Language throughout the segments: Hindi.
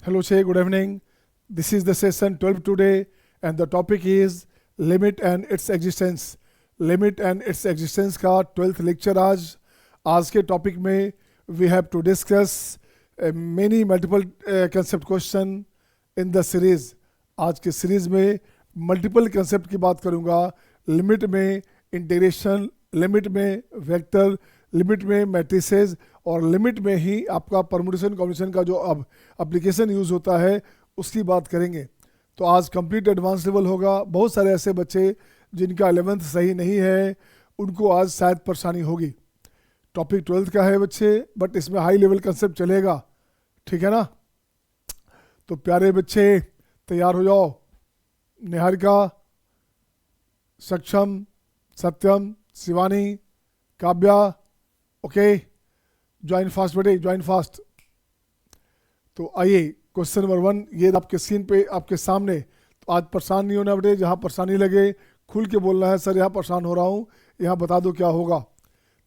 Hello, Shay. Good evening. This is the session 12 today, and the topic is limit and its existence. Limit and its existence का 12th लेक्चर आज के टॉपिक में we have to discuss many multiple concept question in the series. आज के सीरीज में मल्टीपल कंसेप्ट की बात करूंगा. लिमिट में इंटीग्रेशन, लिमिट में वेक्टर, लिमिट में मैट्रिसेस और लिमिट में ही आपका परमुटेशन कॉम्बिनेशन का जो अब एप्लीकेशन यूज़ होता है उसकी बात करेंगे. तो आज कंप्लीट एडवांस लेवल होगा. बहुत सारे ऐसे बच्चे जिनका 11th सही नहीं है उनको आज शायद परेशानी होगी. टॉपिक 12th का है बच्चे, बट इसमें हाई लेवल कंसेप्ट चलेगा. ठीक है ना? तो प्यारे बच्चे तैयार हो जाओ. Niharika, Saksham, Satyam, Shivani, Kavya, okay, join fast बेटे, ज्वाइन फास्ट. तो आइए क्वेश्चन नंबर 1 ये आपके स्क्रीन पे आपके सामने. तो आज परेशान नहीं होना बेटे, जहाँ परेशानी लगे खुल के बोलना है, सर यहाँ परेशान हो रहा हूँ, यहाँ बता दो क्या होगा.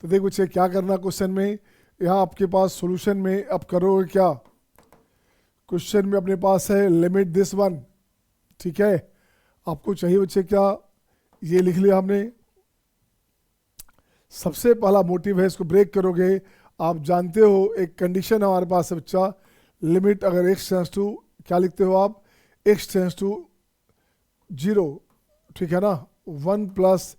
तो देखो बच्चे क्या करना क्वेश्चन में. यहाँ आपके पास सॉल्यूशन में अब करोगे क्या. क्वेश्चन में अपने पास है लिमिट दिस वन. ठीक है, आपको चाहिए बच्चे क्या, ये लिख लिया हमने. सबसे पहला मोटिव है, इसको ब्रेक करोगे. आप जानते हो एक कंडीशन है हमारे पास है बच्चा, लिमिट अगर x टेंस टू, क्या लिखते हो आप, x टेंस टू 0. ठीक है ना, 1 plus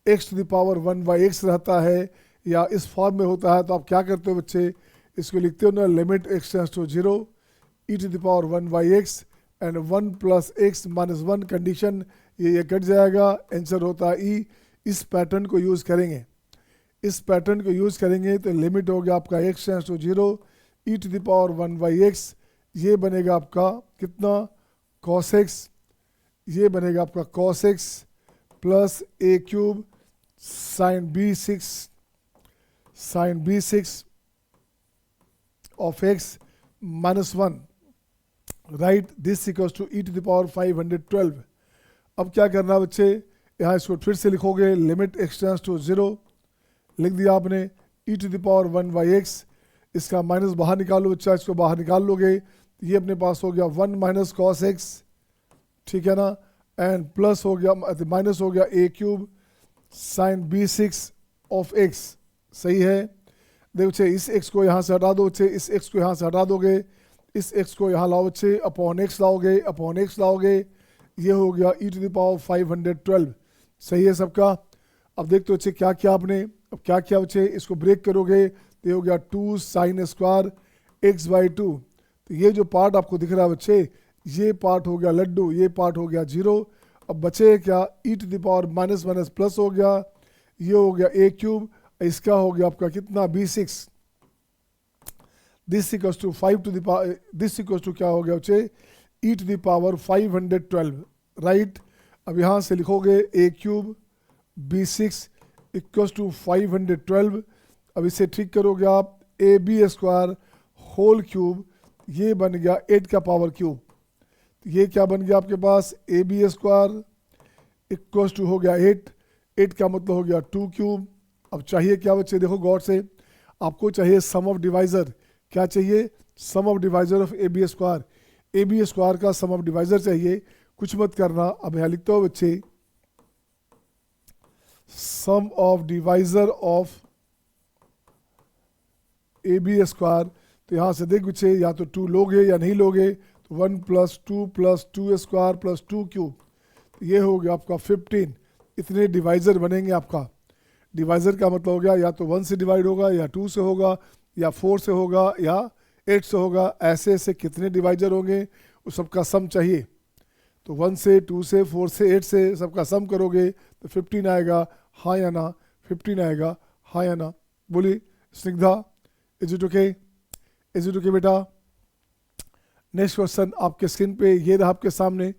x to the power 1/x रहता है या इस फॉर्म में होता है. तो आप क्या करते हो बच्चे, इसको लिखते हो ना, limit x tends to 0 e to the power 1/x and 1 plus x minus 1 condition, ये कट जाएगा, आंसर होता है e. इस पैटर्न को यूज़ करेंगे, इस पैटर्न को यूज़ करेंगे. तो लिमिट हो गया आपका x tends to 0 e to the power 1/x. ये बनेगा आपका कितना, cos x. ये बनेगा आपका cos x plus a cube sine b6 of x minus 1. Right, this equals to e to the power 512. अब क्या करना बच्चे, यहाँ इसको फिर से लिखोगे, लिमिट x टेंस टू 0 लिख दिया आपने, e to the power 1/x. इसका माइनस बाहर निकालो बच्चा, इसको बाहर निकाल लोगे, ये अपने पास हो गया 1 माइनस cos x. ठीक है ना, एंड प्लस हो गया, माइनस हो गया a cube sine b6 of x. सही है. देखो बच्चे इस x को यहाँ से हटा दो बच्चे, इस x को यहाँ से हटा दोगे, इस x को यहाँ लाओ बच्चे, अपॉन x लाओगे, अपॉन x लाओगे, ये हो गया e टू द पावर 512. सही है सबका. अब देखते बच्चे क्या किया आपने, अब क्या किया बच्चे, इसको ब्रेक करोगे तो ये हो गया 2 साइन स्क्वायर x/2. तो ये जो पार्ट आपको दिख रहा है बच्चे, ये पार्ट हो गया लड्डू, ये पार्ट हो गया 0. अब बचे क्या, e to the power minus minus plus हो गया, ये हो गया a क्यूब, इसका हो गया आपका कितना b6. This equals to 5 to the power, this equals to क्या हो गया बच्चे, e to the power 512. Right, अब यहाँ से लिखोगे a cube b6 equals to 512. अब इसे ठीक करोगे आप, ab स्क्वायर होल क्यूब, ये बन गया 8 का पावर क्यूब. ये क्या बन गया आपके पास, ab स्क्वायर इक्वल्स टू हो गया 8, 8 का मतलब हो गया 2 क्यूब. अब चाहिए क्या बच्चे, देखो गौर से, आपको चाहिए सम ऑफ डिवाइज़र. क्या चाहिए, sum of divisor of ab square. ab square का सम ऑफ डिवाइज़र चाहिए. कुछ मत करना, अब यहाँ लिखते हो बच्चे, sum of divisor of ab square. तो यहाँ से देख बच्चे, या तो 2 लोगे या नहीं लोगे, तो 1 प्लस 2 स्क्वायर प्लस 2 क्यूब, तो ये हो गया आपका 15. इतने डिवाइज़र बनेंगे आपका. डिवाइज़र का मतलब हो गया या तो 1 से डिवाइड होगा, या 2 से होगा, या 4 से होगा, या 8 से होगा. ऐसे ऐसे कितने डिवाइज़र होंगे उस सबका सम चाहिए. तो 1 से 2 से 4 से 8 से सबका सम करोगे तो 15 आएगा. हाँ या ना, 15 आएगा. हाँ या ना, बोली Snigdha, is it okay, is it okay बेटा. नेक्स्ट क्वेश्चन आपके स्क्रीन पे ये रहा आपके सामने.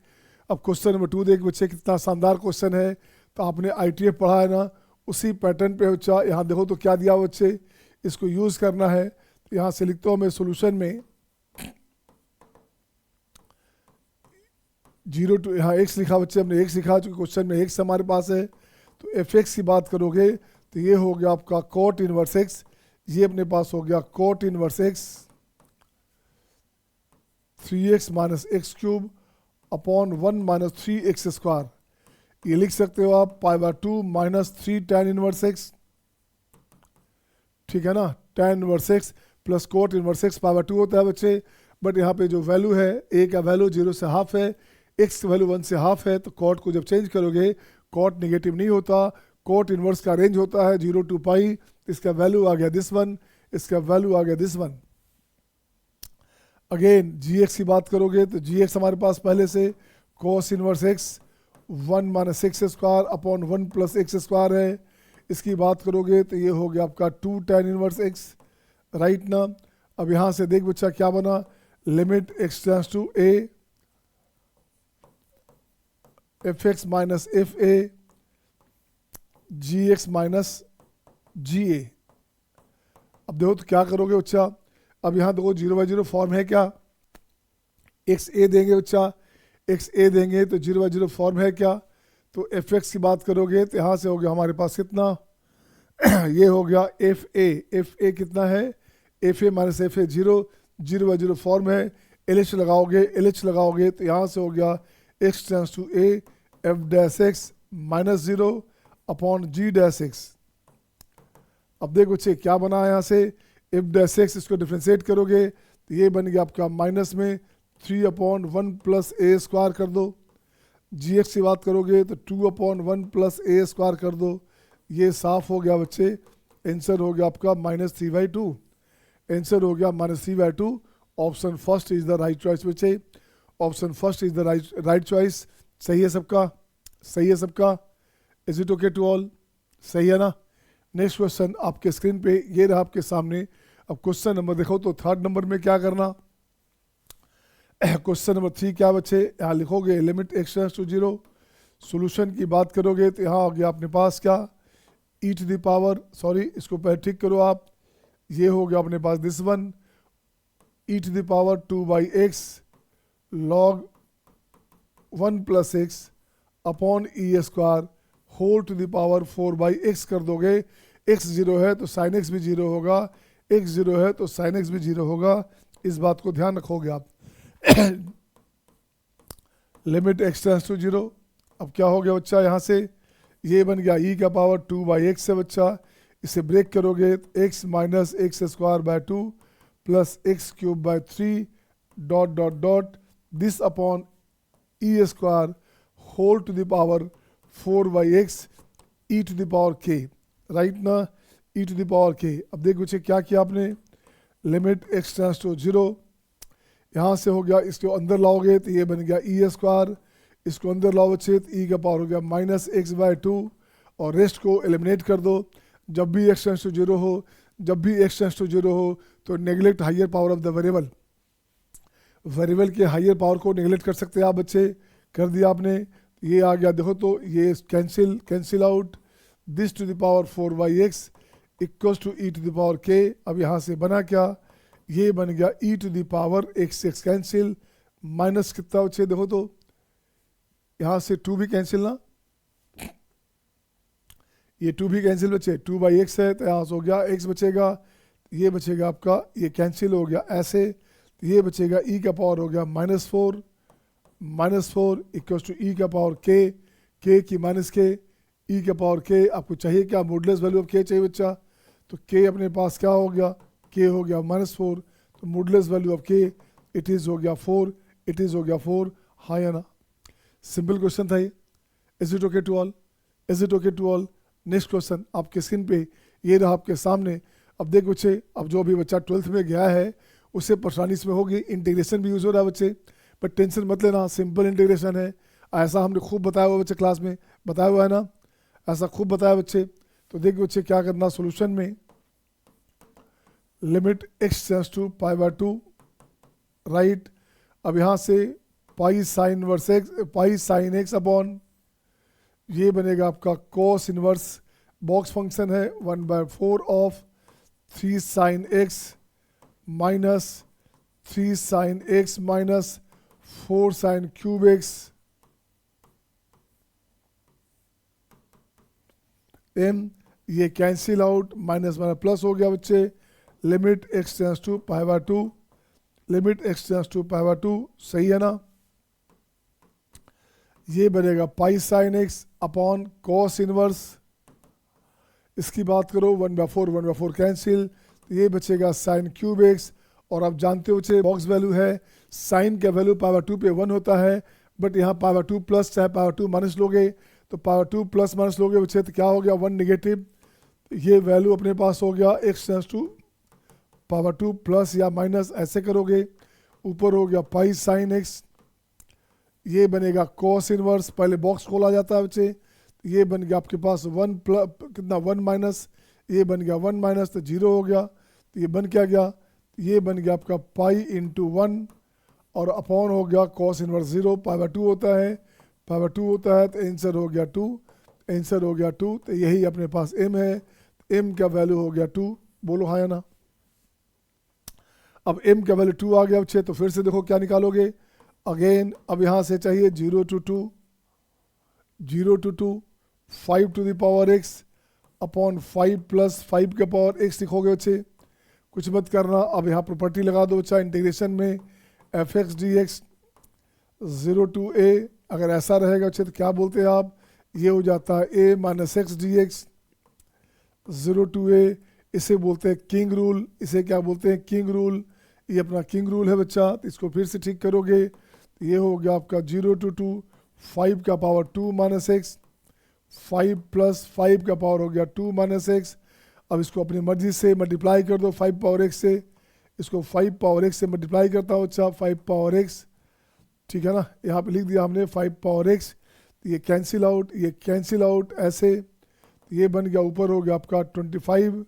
अब क्वेश्चन नंबर 2 देख बच्चे, कितना शानदार क्वेश्चन है. तो आपने ITF पढ़ा है ना, उसी पैटर्न पे बच्चा. यहाँ देखो तो क्या दिया बच्चे, इसको यूज़ करना है. तो यहाँ से लिखता हूँ मैं सोल्यूशन में 0 टू, यहाँ x लिखा बच्चे, हमने x लिखा चूँकि क्वेश्चन में x हमारे पास है. तो fx की बात करोगे तो ये हो गया आपका cot इनवर्स x, ये अपने पास हो गया cot inverse x. 3x minus x cube upon 1 minus 3x square, ये लिख सकते हो आप पाई by 2 minus 3 tan inverse x, ठीक है ना, tan inverse x plus cot inverse x pi by 2 होता है बच्चे। बट यहाँ पे जो वैल्यू है, a का वैल्यू 0 से हाफ है, x का वैल्यू 1 से हाफ है, तो कॉट को जब चेंज करोगे कॉट नेगेटिव नहीं होता, कॉट इनवर्स का रेंज होता है 0 टू पाई, इसका वैल्यू आ गया दिस वन, इसका वैल्यू आ गया दिस वन। अगेन gx की बात करोगे तो gx हमारे पास पहले से cos inverse x 1 minus x square upon 1 plus x square है। इसकी बात करोगे तो ये हो गया आपका 2 tan इनवर्स x, राइट ना। अब यहाँ से देख बच्चा क्या बना, limit x tends to a fx minus f a gx minus ga। अब देखो तो क्या करोगे बच्चा, अब यहाँ देखो 0/0 फॉर्म है क्या, एक्स ए देंगे बच्चा, एक्स ए देंगे तो 0/0 फॉर्म है क्या, तो एफ एक्स की बात करोगे तो यहाँ से हो गया हमारे पास कितना ये हो गया एफ ए कितना है, f a minus f a 0/0 form है, एल लगाओगे तो यहाँ से हो गया x tends to a f dash x minus 0 upon g dash x. अब देखो बच्चे क्या बना है यहाँ से, एफ डैश एक्स, इसको डिफ्रेंशिएट करोगे तो ये बन गया आपका माइनस में 3/1 प्लस ए स्क्वायर कर दो, जी एक्स की बात करोगे तो 2/1 प्लस ए स्क्वायर कर दो, ये साफ हो गया बच्चे, आंसर हो गया आपका -3/2, आंसर हो गया -3/2। Option first is the right choice बच्चे, option first is the right choice. सही है सबका, सही है सबका, is it okay to all, सही है ना। नेक्स्ट क्वेश्चन आपके स्क्रीन पे ये रहा आपके सामने। अब क्वेश्चन नंबर देखो तो थर्ड नंबर में क्या करना, क्वेश्चन नंबर 3 क्या बच्चे, यहाँ लिखोगे limit x tends to 0, solution की बात करोगे तो यहाँ हो गया अपने पास क्या, e to the power, sorry इसको पहले ठीक करो आप, ये हो गया अपने पास this one, e to the power 2/x log 1 plus x upon e square whole to the power 4/x कर दोगे, x 0 है तो साइन x भी 0 होगा, x 0 है तो साइन x भी 0 होगा, इस बात को ध्यान रखोगे आप। लिमिट x टेंड्स टू 0, अब क्या हो गया बच्चा, यहाँ से ये बन गया e का पावर 2/x है बच्चा, इसे ब्रेक करोगे x minus x square by 2 plus x cube by 3 dot dot dot this upon e square whole to the power 4/x e to the power k, right ना, e to the power k। अब देख बच्चे क्या किया आपने, लिमिट x टेंड्स टू 0, यहाँ से हो गया इसको अंदर लाओगे तो ये बन गया ई स्क्वायर, इसको अंदर लाओ बच्चे तो ई का पावर हो गया -x/2 और रेस्ट को एलिमिनेट कर दो। जब भी x टेंड्स टू 0 हो, जब भी x टेंड्स टू 0 हो तो neglect higher power of the variable, variable के हायर पावर को नेगलेक्ट कर सकते हैं आप बच्चे, कर दिया आपने, ये आ गया देखो तो ये cancel out, this to the power 4/x equals to e to the power k। अब यहाँ से बना क्या, ये बन गया e to the power x cancel minus कितना बच्चे देखो तो यहाँ से 2 भी कैंसिल ना, ये 2 भी कैंसिल बच्चे, 2/x है तो यहाँ से हो गया x बचेगा, ये बचेगा आपका, ये कैंसिल हो गया ऐसे, तो ये बचेगा e का पावर हो गया -4 इक्वल्स टू e का पावर k की माइनस k, e का पावर k। आपको चाहिए क्या, मॉडुलस वैल्यू ऑफ k चाहिए बच्चा, तो k अपने पास क्या हो गया, k हो गया -4, तो modulus value of k it is हो गया 4, इट इज़ हो गया 4, हाँ या ना। सिंपल क्वेश्चन था ये, is it okay to all, is it okay to all. Next question आपके स्क्रीन पे ये रहा आपके सामने। अब देख बच्चे, अब जो भी बच्चा 12th में गया है उससे परेशानी इसमें होगी, इंटीग्रेशन भी यूज़ हो रहा है बच्चे, पर टेंशन मत लेना, सिंपल इंटीग्रेशन है, ऐसा हमने खूब बताया हुआ बच्चे, क्लास में बताया हुआ है ना, ऐसा खूब बताया बच्चे। तो देख बच्चे क्या करना, सोल्यूशन में limit x tends to π/2, right. अब यहाँ से पाई साइन x अपॉन ये बनेगा आपका cos इनवर्स, बॉक्स फंक्शन है 1/4 of 3 sin x minus 3 sin x minus 4 sin cube x m, ये कैंसिल आउट, माइनस प्लस हो गया बच्चे, limit x tends to π/2, limit x tends to pi by 2, सही है ना। ये बनेगा pi sine x upon cos inverse, इसकी बात करो 1/4 कैंसिल, तो ये बचेगा साइन क्यूब एक्स। और आप जानते हो बच्चे बॉक्स वैल्यू है, साइन का वैल्यू पाई बाय 2 पे 1 होता है, बट यहाँ पाई बाय 2 प्लस चाहे पाई बाय 2 माइनस लोगे, तो पाई बाय 2 प्लस माइनस लोगे बच्चे तो क्या हो गया 1 नेगेटिव। ये वैल्यू अपने पास हो गया x tends to pi by 2 plus या माइनस ऐसे करोगे, ऊपर हो गया पाई साइन एक्स, ये बनेगा कॉस इनवर्स, पहले बॉक्स खोला जाता है बच्चे, ये बन गया आपके पास 1 प्लस कितना 1 माइनस, ये बन गया 1 माइनस तो 0 हो गया, तो ये बन क्या गया, ये बन गया आपका पाई इंटू 1 और अपॉन हो गया कॉस इनवर्स 0, पाई बाय 2 होता है, पाई बाय 2 होता है तो आंसर हो गया 2, आंसर हो गया 2, तो यही अपने पास m है, m का वैल्यू हो गया 2, बोलो हाँ या ना। अब m का वैल्यू 2 आ गया बच्चे, तो फिर से देखो क्या निकालोगे अगेन, अब यहाँ से चाहिए 0 to 2, 0 to 2 5 to the power x upon 5 plus 5 का पावर x लिखोगे बच्चे, कुछ मत करना। अब यहाँ प्रॉपर्टी लगा दो बच्चा इंटीग्रेशन में F x D x 0 to a, अगर ऐसा रहेगा बच्चे तो क्या बोलते हैं आप, ये हो जाता है a minus x D x 0 to a, इसे बोलते हैं किंग रूल, इसे क्या बोलते हैं किंग रूल, ये अपना किंग रूल है बच्चा। तो इसको फिर से ठीक करोगे, ये हो गया आपका 0 to 2 5 का पावर 2 माइनस एक्स, 5 प्लस 5 का पावर हो गया 2 माइनस एक्स। अब इसको अपनी मर्जी से मल्टीप्लाई कर दो 5 पावर एक्स से, इसको 5 पावर एक्स से मल्टीप्लाई करता हूँ अच्छा 5 पावर एक्स, ठीक है ना, यहाँ पे लिख दिया हमने 5 पावर एक्स, ये कैंसिल आउट, ये कैंसिल आउट ऐसे, ये बन गया ऊपर हो गया आपका 25,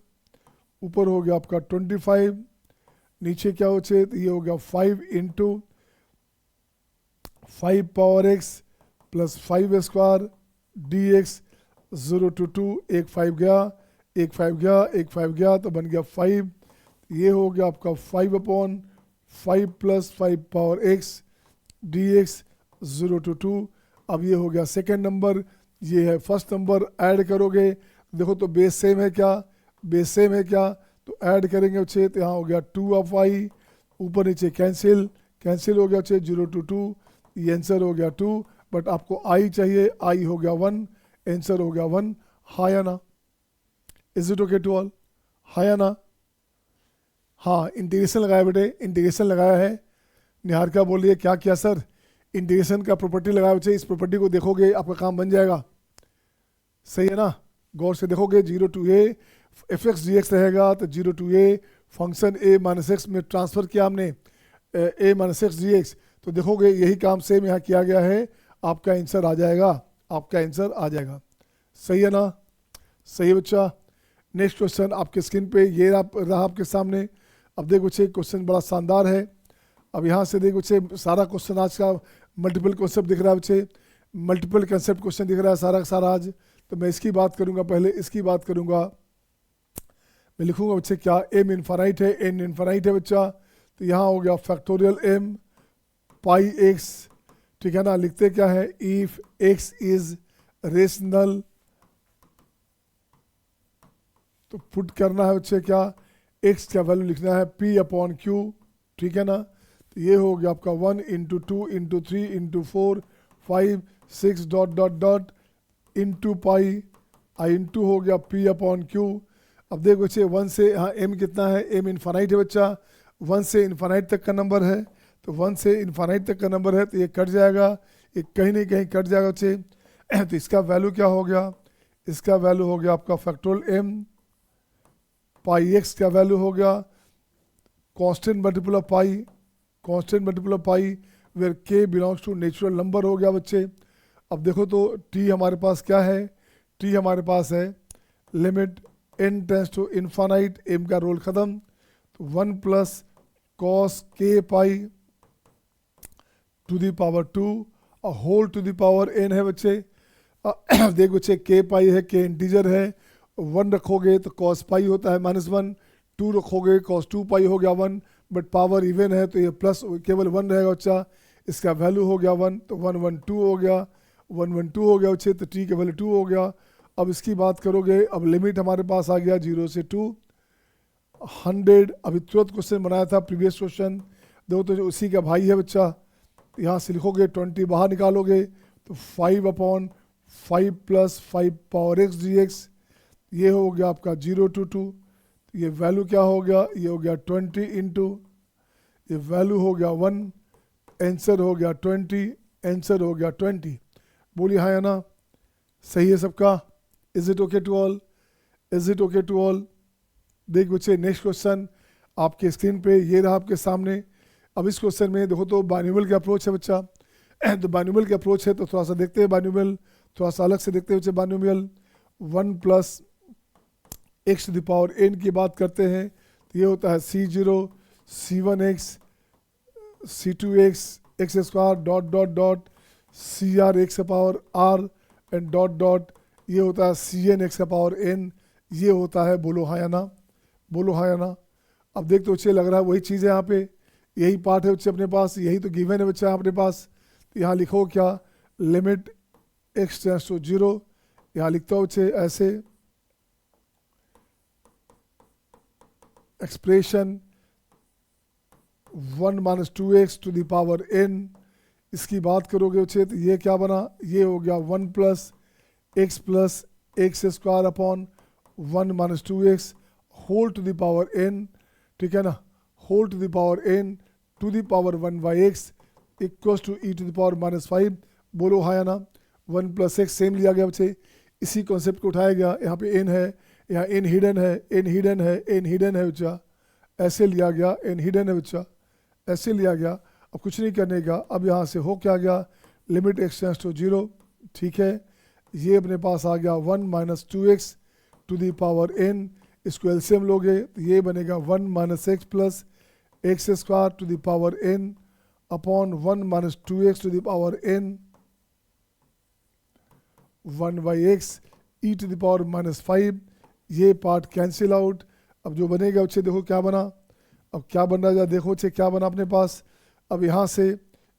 ऊपर हो गया आपका 25, नीचे क्या हो चाहिए, तो ये हो गया 5 into 5 power x plus 5 square D x 0 to 2, एक 5 गया, एक 5 गया, एक 5 गया, तो बन गया 5, ये हो गया आपका 5 upon 5 plus 5 power x D x 0 to 2। अब ये हो गया सेकेंड नंबर, ये है फर्स्ट नंबर, ऐड करोगे देखो तो बेस सेम है क्या, बेस सेम है क्या, तो ऐड करेंगे बच्चे, तो यहाँ हो गया 2 ऑफ आई, ऊपर नीचे कैंसिल, कैंसिल हो गया बच्चे 0 to 2, ये आंसर हो गया 2, बट आपको आई चाहिए, आई हो गया 1, आंसर हो गया 1, हाँ या ना, is it okay to all, हाँ या ना। हाँ इंटीग्रेशन लगाया बेटे, इंटीग्रेशन लगाया है, निहारिका बोल रही है क्या किया सर, इंटीग्रेशन का प्रॉपर्टी लगाया बच्चे, इस प्रॉपर्टी को देखोगे आपका काम बन जाएगा, सही है ना, गौर से देखोगे 0 to a F x D x रहेगा, तो 0 to a function a minus x में ट्रांसफर किया हमने a minus x D x, तो देखोगे यही काम सेम यहाँ किया गया है, आपका आंसर आ जाएगा, आपका आंसर आ जाएगा, सही है ना, सही है बच्चा। नेक्स्ट क्वेश्चन आपके स्क्रीन पे ये रहा आपके सामने। अब देखो बच्चे क्वेश्चन बड़ा शानदार है, अब यहाँ से देखो बच्चे सारा क्वेश्चन आज का मल्टीपल कॉन्सेप्ट दिख रहा है बच्चे, मल्टीपल कंसेप्ट क्वेश्चन दिख रहा है सारा का सारा आज, तो मैं इसकी बात करूँगा, पहले इसकी बात करूँगा, मैं लिखूँगा बच्चे क्या, एम इनफाइनाइट है, एन इनफाइनाइट है बच्चा, तो यहाँ हो गया फैक्टोरियल एम पाई एक्स, ठीक है ना, लिखते क्या है, इफ एक्स इज रेशनल, तो पुट करना है बच्चे क्या, एक्स का वैल्यू लिखना है p अपॉन क्यू, ठीक है ना, तो ये हो गया आपका 1 into 2 into 3 into 4 5 6 dot dot dot into pi, I into हो गया p अपॉन क्यू। अब देखो बच्चे 1 से, हाँ m कितना है, m इन्फानाइट है बच्चा, 1 से इन्फानाइट तक का नंबर है, तो 1 से इन्फानाइट तक का नंबर है, तो ये कट जाएगा, ये कहीं नहीं कहीं कट जाएगा बच्चे, तो इसका वैल्यू क्या हो गया, इसका वैल्यू हो गया आपका फैक्टोरियल m, पाई एक्स का वैल्यू हो गया constant multiple of pi, constant multiple of pi where k belongs to natural number हो गया बच्चे। अब देखो तो t हमारे पास क्या है, t हमारे पास है limit n tends to infinite, m का रोल ख़त्म, तो 1 plus cos k pi to the power 2 और whole to the power n है बच्चे। देख बच्चे k पाई है, k इंटीजर है, 1 रखोगे तो कॉस पाई होता है -1, 2 रखोगे कॉस 2 पाई हो गया 1, बट पावर इवन है तो ये प्लस केवल 1 रहेगा बच्चा, इसका वैल्यू हो गया 1, तो 1 1 2 हो गया, 1 1 2 हो गया बच्चे, तो t का वैल्यू 2 हो गया। अब इसकी बात करोगे, अब लिमिट हमारे पास आ गया 0 से 2 100, अभी तुरंत क्वेश्चन बनाया था प्रीवियस क्वेश्चन, देखो तो जो उसी का भाई है बच्चा, यहाँ से लिखोगे 20 बाहर निकालोगे तो 5/5 प्लस 5 पावर x dx, ये हो गया आपका 0 to 2, ये वैल्यू क्या हो गया, ये हो गया 20 इंटू, ये वैल्यू हो गया 1, आंसर हो गया 20, आंसर हो गया 20। बोलिए हाँ या ना, सही है सबका? Is it okay to all? Is it okay to all? देख बच्चे नेक्स्ट क्वेश्चन आपके स्क्रीन पे ये रहा आपके सामने। अब इस क्वेश्चन में देखो तो बाइनोमियल का अप्रोच है बच्चा, तो बाइनोमियल का अप्रोच है तो थोड़ा सा देखते हैं बाइनोमियल, थोड़ा सा अलग से देखते हैं बच्चे binomial. 1 plus x to the power n की बात करते हैं तो ये होता है c0 c1x c2x x square dot dot dot cr x का power r and dot dot, ये होता है cn x का पावर n, ये होता है। बोलो हाँ या ना, बोलो हाँ या ना। अब देख तो बच्चे लग रहा है वही चीज़ है, यहाँ पे यही पार्ट है बच्चे अपने पास, यही तो गिवन है बच्चा अपने पास। तो यहाँ लिखो क्या, लिमिट x टेंड्स टू 0, यहाँ लिखता हूँ बच्चे ऐसे, expression 1 minus 2x to the power n, इसकी बात करोगे बच्चे तो ये क्या बना, ये हो गया 1 plus x square upon 1 minus 2x whole to the power n, ठीक है ना, whole to the power n to the power 1/x equals to e to the power -5। बोलो हाँ या ना। 1 प्लस x सेम लिया गया बच्चे, इसी कॉन्सेप्ट को उठाया गया, यहाँ पे n है, यहाँ n हिडन है, n हिडन है, n हिडन है बच्चा, ऐसे लिया गया, n हिडन है बच्चा, ऐसे लिया गया। अब कुछ नहीं करने का, अब यहाँ से हो क्या गया, लिमिट x टेंड्स टू 0, ठीक है। ये अपने पास आ गया 1 minus 2x to the power n, इसको एलसीएम लोगे तो ये बनेगा 1 minus x plus x square to the power n upon 1 minus 2x to the power n 1/x e to the power -5, ये पार्ट कैंसिल आउट। अब जो बनेगा उसे देखो क्या बना, अब क्या बन रहा है देखो उसे क्या बना अपने पास। अब यहाँ से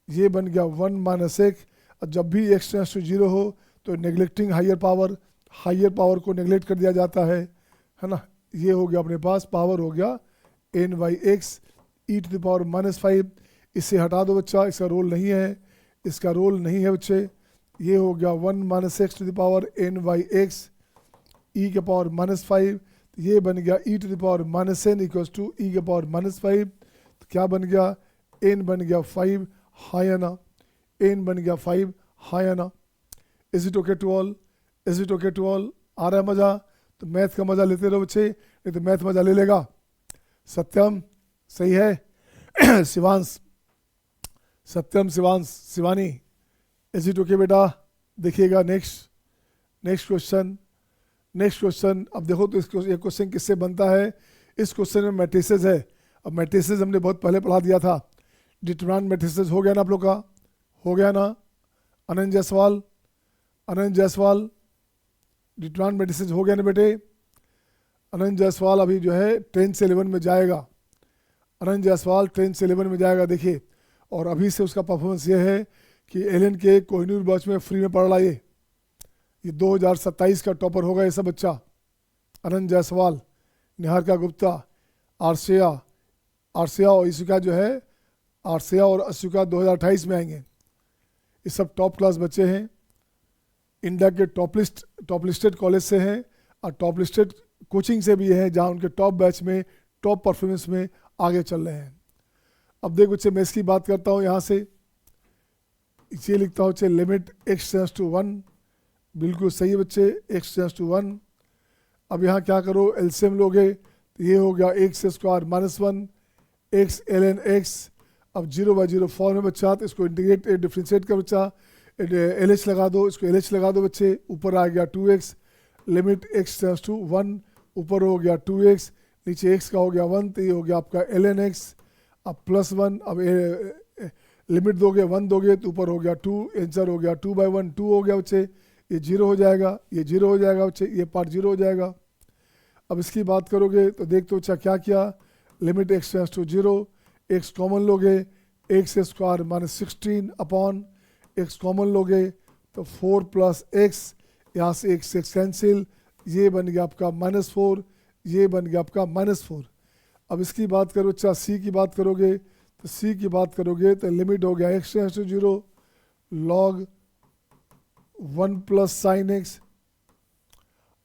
ये बन गया 1 माइनस x, और जब भी x टेंड्स टू 0 हो तो नेग्लेक्टिंग हायर पावर को नेग्लेक्ट कर दिया जाता है ना। ये हो गया अपने पास, पावर हो गया n/x e to the power -5, इससे हटा दो बच्चा, इसका रोल नहीं है, इसका रोल नहीं है बच्चे। ये हो गया 1 minus x to the power n/x e के पावर -5, ये बन गया e to the power -n equals to e के पावर -5, तो क्या बन गया, n बन गया 5, हाँ या ना, n बन गया 5, हाँ या ना। Is it okay to all? Is it okay to all? आ रहा है मज़ा? तो मैथ का मज़ा लेते रहो बच्चे, नहीं तो मैथ मज़ा ले लेगा। सत्यम सही है, Shivansh, Satyam, Shivansh, Shivani, is it okay बेटा? देखिएगा नेक्स्ट क्वेश्चन। अब देखो तो इसको, ये क्वेश्चन किससे बनता है, इस क्वेश्चन में मैट्रिसेस है। अब मैट्रिसेस हमने बहुत पहले पढ़ा दिया था, डिटरमिनेंट मैट्रिसेस हो गया ना आप लोग का, हो गया ना। अनंत जायसवाल डिटरमिनेंट मैट्रिसेस हो गया ना बेटे। अनंत जायसवाल अभी जो है 10 से 11 में जाएगा, अनंत जायसवाल 10 से 11 में जाएगा देखिए। और अभी से उसका परफॉर्मेंस ये है कि एलन के कोहिनूर बैच में फ्री में पढ़ रहा, ये 2027 का टॉपर होगा ये सब बच्चा। अनंत जायसवाल, निहारिका गुप्ता, आरसिया और इशिका जो है, आरसिया और अशिका 2028 में आएंगे। ये सब टॉप क्लास बच्चे हैं, इंडिया के टॉप लिस्टेड कॉलेज से हैं और टॉप लिस्टेड कोचिंग से भी हैं, जहाँ उनके टॉप बैच में टॉप परफॉर्मेंस में आगे चल रहे हैं। अब देख बच्चे मैं इसकी बात करता हूँ, यहाँ से ये लिखता हूँ बच्चे, लिमिट x टेंड्स टू 1, बिल्कुल सही है बच्चे, x टेंड्स टू 1। अब यहाँ क्या करो, एलसीएम लोगे तो ये हो गया x square -1 x ln x। अब 0/0 फॉर्म में बच्चा, तो इसको इंटीग्रेट डिफ्रेंशिएट कर बच्चा, LH लगा दो, इसको LH लगा दो बच्चे, ऊपर आ गया 2x, limit x tends to 1, ऊपर हो गया 2x, नीचे x का हो गया 1, तो ये हो गया आपका ln x। अब +1, अब लिमिट दोगे 1 दोगे तो ऊपर हो गया 2, आंसर हो गया 2/1, 2 हो गया बच्चे, ये 0 हो जाएगा, ये 0 हो जाएगा बच्चे, ये पार्ट 0 हो जाएगा। अब इसकी बात करोगे तो देख तो अच्छा क्या किया, limit x tends to 0, x common लोगे, x square -16 upon x common लोगे तो 4 प्लस x, यहाँ से x कैंसिल, ये बन गया आपका -4, ये बन गया आपका -4। अब इसकी बात करो अच्छा, c की बात करोगे तो सी की बात करोगे तो लिमिट हो गया x tends to 0 log 1 plus sine x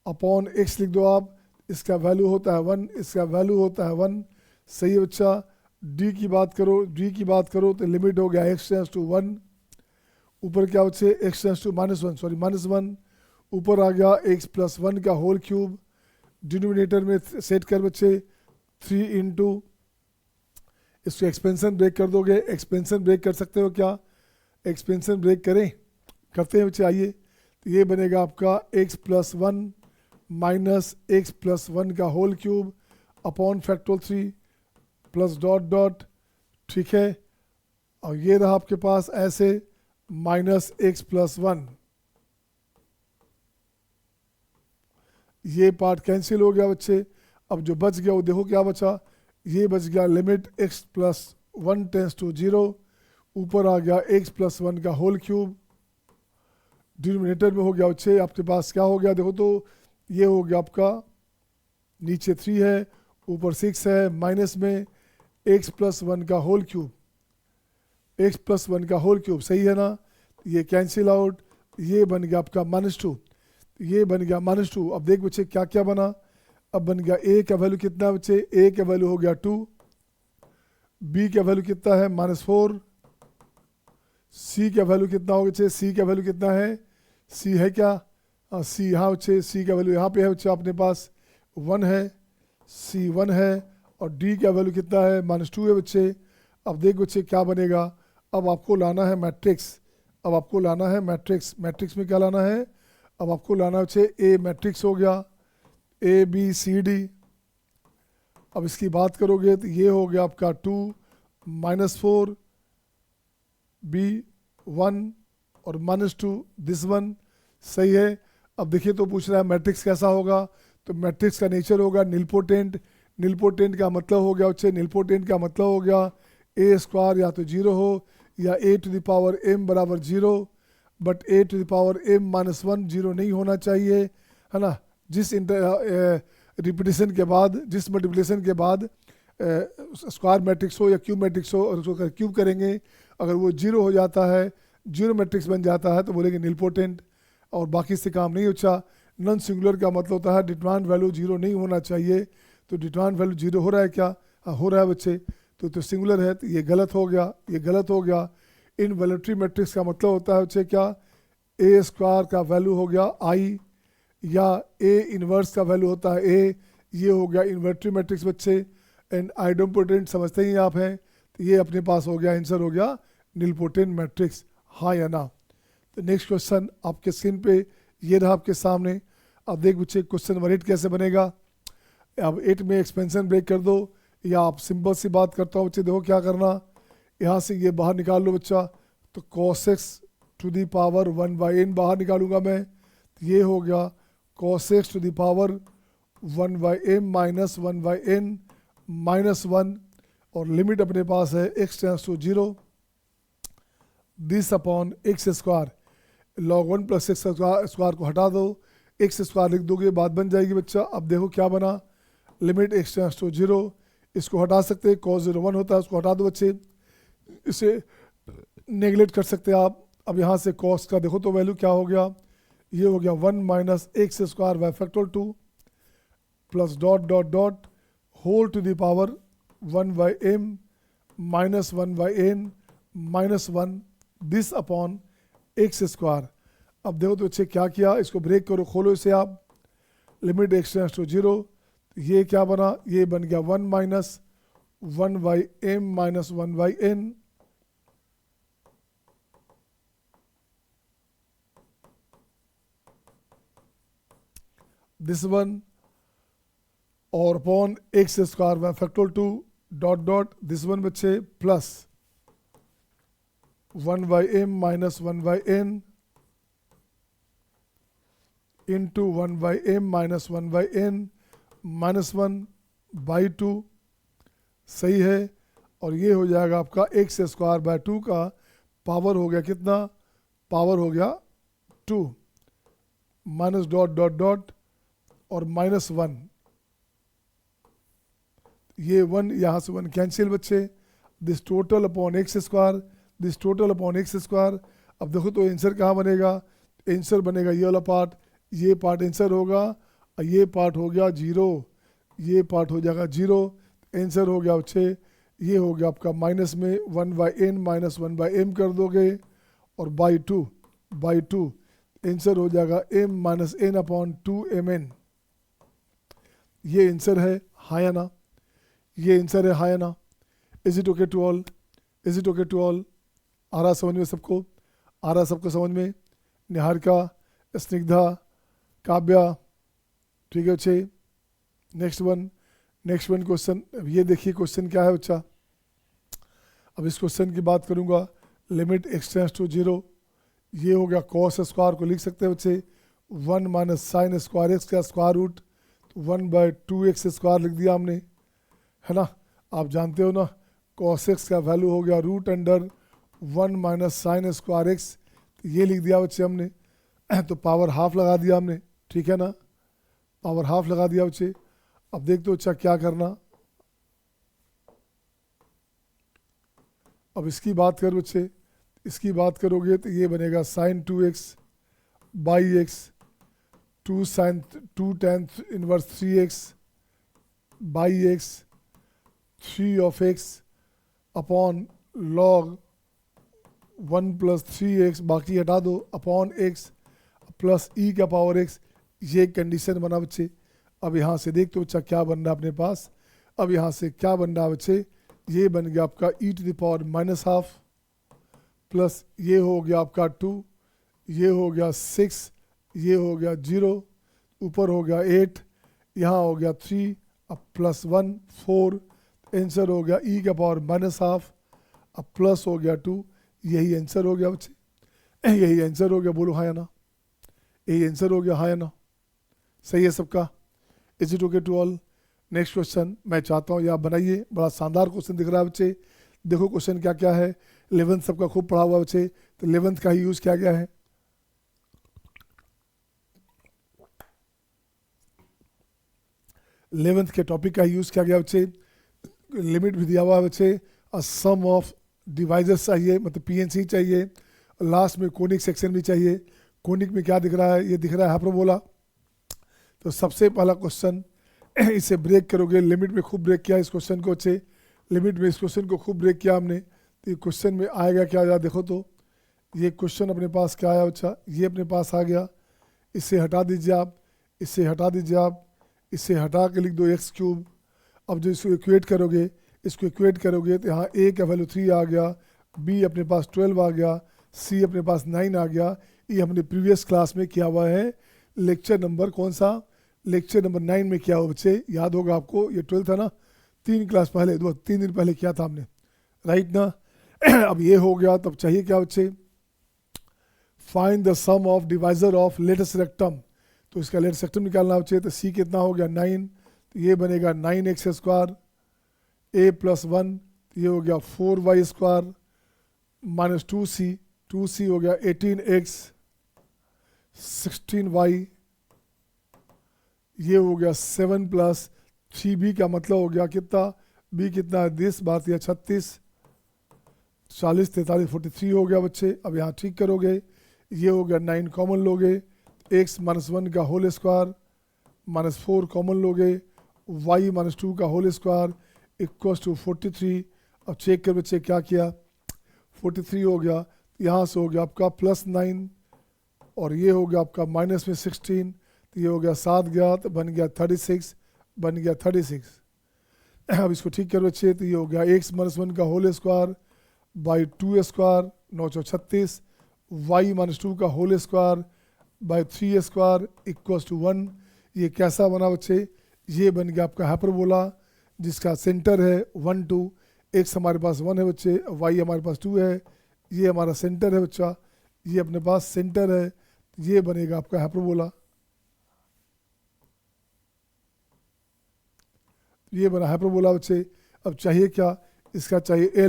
upon x लिख दो आप, इसका वैल्यू होता है 1, इसका वैल्यू होता है 1। सही है बच्चा। डी की बात करो तो लिमिट हो गया एक्स टेंस टू 1, ऊपर क्या बच्चे एक्स टेंस टू -1 ऊपर आ गया एक्स प्लस 1 का होल क्यूब, डिनोमिनेटर में सेट कर बच्चे 3 इंटू, इसको एक्सपेंशन ब्रेक कर दोगे, एक्सपेंशन ब्रेक कर सकते हो क्या, एक्सपेंशन ब्रेक करें, करते हैं बच्चे आइए। तो ये बनेगा आपका x plus 1 minus x plus 1 का whole cube upon factorial 3 plus dot dot, ठीक है। और ये रहा आपके पास ऐसे माइनस एक्स प्लस 1, ये पार्ट कैंसिल हो गया बच्चे। अब जो बच गया वो देखो क्या बचा, ये बच गया limit x plus 1 tends to 0, ऊपर आ गया एक्स प्लस 1 का होल क्यूब, डिनोमिनेटर में हो गया बच्चे आपके पास क्या हो गया देखो तो, ये हो गया आपका नीचे 3 है ऊपर 6 है, माइनस में एक्स प्लस 1 का होल क्यूब, एक्स प्लस 1 का होल क्यूब, सही है ना। ये कैंसिल आउट, ये बन गया आपका -2, ये बन गया -2। अब देख बच्चे क्या क्या बना, अब बन गया ए का वैल्यू कितना है बच्चे, ए का वैल्यू हो गया 2, बी का वैल्यू कितना है -4, सी का वैल्यू कितना हो बच्चे, सी का वैल्यू कितना है, सी है क्या, सी यहाँ बच्चे, सी का वैल्यू यहाँ पे है बच्चे अपने पास 1 है, सी 1 है, और डी का वैल्यू कितना है -2 है बच्चे। अब देख बच्चे क्या बनेगा, अब आपको लाना है मैट्रिक्स, अब आपको लाना है मैट्रिक्स, मैट्रिक्स में क्या लाना है, अब आपको लाना है बच्चे ए मैट्रिक्स हो गया ए बी सी डी। अब इसकी बात करोगे तो ये हो गया आपका 2 -4 बी 1 और -2 दिस 1, सही है। अब देखिए तो पूछ रहा है मैट्रिक्स कैसा होगा, तो मैट्रिक्स का नेचर होगा निलपोटेंट, निलपोटेंट का मतलब हो गया बच्चे, निलपोटेंट का मतलब हो गया ए स्क्वायर या तो 0 हो या a to the power m बराबर 0, but a to the power m -1 0 नहीं होना चाहिए, है ना। जिस रिपीटेशन के बाद, जिस मल्टीप्लिकेशन के बाद स्क्वायर मैट्रिक्स हो या क्यूब मैट्रिक्स हो और उसको क्यूब करेंगे, अगर वो 0 हो जाता है, 0 मैट्रिक्स बन जाता है तो बोलेंगे निलपोटेंट, और बाकी से काम नहीं होता। नॉन सिंगुलर का मतलब होता है डिटरमिनेंट वैल्यू 0 नहीं होना चाहिए, तो डिटरमिनेंट वैल्यू 0 हो रहा है क्या, हाँ हो रहा है बच्चे, तो सिंगुलर है, तो ये गलत हो गया, ये गलत हो गया। इनवैल्यूटरी मैट्रिक्स का मतलब होता है बच्चे क्या, ए स्क्वायर का वैल्यू हो गया आई, या ए इनवर्स का वैल्यू होता है ए, ये हो गया इन्वर्टरी मैट्रिक्स बच्चे। एंड आइडोम्पोटेंट समझते ही आप हैं, तो ये अपने पास हो गया, आंसर हो गया निलपोटेंट मैट्रिक्स, हाँ या ना। तो नेक्स्ट क्वेश्चन आपके स्क्रीन पे ये रहा आपके सामने। अब देख बच्चे क्वेश्चन नंबर 8 कैसे बनेगा। अब 8 में एक्सपेंशन ब्रेक कर दो, या आप सिंपल सी बात करता हूँ बच्चे, देखो क्या करना, यहाँ से ये बाहर निकाल लो बच्चा, तो cos x to the power 1/n बाहर निकालूंगा मैं, तो ये हो गया cos x टू दी पावर 1/m माइनस 1/n माइनस 1, और लिमिट अपने पास है x tends to 0 this upon x square, log 1 plus x square को हटा दो, एक्स स्क्वायर लिख दोगे बात बन जाएगी बच्चा। अब देखो क्या बना, लिमिट x टेंस टू 0, इसको हटा सकते हैं, cos 0 1 होता है, उसको हटा दो बच्चे, इसे नेगलेक्ट कर सकते हैं आप। अब यहाँ से cos का देखो तो वैल्यू क्या हो गया, ये हो गया 1 minus x square by factorial 2 plus dot dot dot whole to the power 1/m minus 1/n minus 1 this upon x square. अब देखो तो बच्चे क्या किया, इसको ब्रेक करो, खोलो इसे आप, लिमिट एक्स टेंस टू 0, ये क्या बना, ये बन गया 1 minus 1/m minus 1/n this one, और upon x square by factorial 2 dot dot this one बच्चे plus 1/m minus 1/n into 1/m minus 1/n minus 1/2, सही है। और ये हो जाएगा आपका एक्स स्क्वायर बाय 2 का पावर हो गया कितना, पावर हो गया 2 माइनस डॉट डॉट डॉट और माइनस 1, ये 1 यहाँ से 1 कैंसिल बच्चे। This total upon x square, this total upon x square. अब देखो तो आंसर कहाँ बनेगा, आंसर बनेगा ये वाला पार्ट, ये पार्ट आंसर होगा और ये पार्ट हो गया जीरो, ये पार्ट हो जाएगा जीरो। आंसर हो गया बच्चे, ये हो गया आपका माइनस में 1/n माइनस 1/m कर दोगे और बाई टू आंसर हो जाएगा m minus n upon 2mn। ये आंसर है, हाँ या ना, ये आंसर है, हाँ या ना। Is it okay to all, is it okay to all? आ रहा समझ में सबको, आ रहा सबको समझ में? निहारिका, स्निग्धा, काव्या, ठीक है बच्चे। नेक्स्ट वन क्वेश्चन, ये देखिए क्वेश्चन क्या है बच्चा। अब इस क्वेश्चन की बात करूंगा, लिमिट एक्स टेंड्स टू 0, ये हो गया कॉस स्क्वायर को लिख सकते हैं बच्चे 1 माइनस साइन स्क्वायर एक्स का स्क्वायर रूट, 1/2x स्क्वायर लिख दिया हमने, है ना। आप जानते हो ना कॉस एक्स का वैल्यू हो गया root under 1 minus sine square x, ये लिख दिया बच्चे हमने। तो पावर हाफ लगा दिया हमने, ठीक है ना, पावर हाफ लगा दिया बच्चे। अब देख दो अच्छा क्या करना, अब इसकी बात कर बच्चे, इसकी बात करोगे तो ये बनेगा sine 2x by x, 2 tan inverse 3x by x 3 of x upon log 1 plus 3x, बाकी हटा दो, अपॉन x प्लस e का पावर x। ये कंडीशन बना बच्चे। अब यहाँ से देख तो बच्चा क्या बन रहा है अपने पास, अब यहाँ से क्या बन रहा है बच्चे, ये बन गया आपका e to the power minus half plus ये हो गया आपका 2, ये हो गया 6, ये हो गया 0, ऊपर हो गया 8, यहाँ हो गया 3, अब प्लस 1 4, आंसर हो गया e का पावर माइनस हाफ, अब प्लस हो गया 2, यही आंसर हो गया बच्चे, यही आंसर हो गया। बोलो हाँ या ना, यही आंसर हो गया, हाँ या ना, सही है सबका? Is it okay to all? Next question मैं चाहता हूँ ये आप बनाइए, बड़ा शानदार क्वेश्चन दिख रहा है बच्चे। देखो क्वेश्चन क्या क्या है, 11th सबका खूब पढ़ा हुआ बच्चे, तो 11th का ही यूज किया गया है। इलेवेंथ के टॉपिक का यूज किया गया बच्चे। लिमिट भी दिया हुआ है बच्चे, और सम ऑफ डिवाइजर्स चाहिए, मतलब पीएनसी चाहिए, लास्ट में कोनिक सेक्शन भी चाहिए। कोनिक में क्या दिख रहा है, ये दिख रहा है हाइपरबोला। तो सबसे पहला क्वेश्चन, इसे ब्रेक करोगे, लिमिट में खूब ब्रेक किया इस क्वेश्चन को अच्छे, लिमिट में इस क्वेश्चन को खूब ब्रेक किया हमने। तो ये क्वेश्चन में आएगा क्या आया, देखो तो ये क्वेश्चन अपने पास क्या आया बच्चा, ये अपने पास आ गया। इसे हटा दीजिए आप, इसे हटा दीजिए आप, इसे हटा के लिख दो x³। अब जो इसको इक्वेट करोगे, इसको इक्वेट करोगे तो यहाँ a का वैल्यू 3 आ गया, b अपने पास 12 आ गया, c अपने पास 9 आ गया। ये हमने प्रीवियस क्लास में किया हुआ है, लेक्चर नंबर कौन सा, लेक्चर नंबर 9 में किया हुआ बच्चे, याद होगा आपको, ये 12 था ना, 3 क्लास पहले, 2-3 दिन पहले किया था हमने, राइट ना। अब ये हो गया, तब चाहिए क्या बच्चे, find the sum of divisor of latus rectum. तो इसका लेटेस्ट रेक्टम निकालना बच्चे, तो c कितना हो गया 9, तो ये बनेगा 9x² a + 1, ये हो गया 4y² माइनस 2c हो गया 18x 16y, ये हो गया 7 + 3b का मतलब हो गया कितना, b कितना है 10 बार 36, 40 43 43 हो गया बच्चे। अब यहाँ ठीक करोगे, ये हो गया 9 कॉमन लोगे, x - 1 का होल स्क्वायर -4 कॉमन लोगे, y - 2 का होल स्क्वायर = 43। अब चेक कर बच्चे क्या किया, 43 हो गया, यहाँ से हो गया आपका +9 और ये हो गया आपका माइनस में 16, तो ये हो गया 7 गया तो बन गया 36, बन गया 36। अब इसको ठीक कर बच्चे, तो ये हो गया x - 1 का होल स्क्वायर बाई 2² 936, y - 2 का होल स्क्वायर बाई 3² = 1। ये कैसा बना बच्चे, ये बन गया आपका हाइपरबोला जिसका सेंटर है 1 2, x हमारे पास 1 है बच्चे, y हमारे पास 2 है, ये हमारा सेंटर है बच्चा, ये अपने पास सेंटर है, ये बनेगा आपका हाइपरबोला, ये बना हाइपरबोला बच्चे। अब चाहिए क्या, इसका चाहिए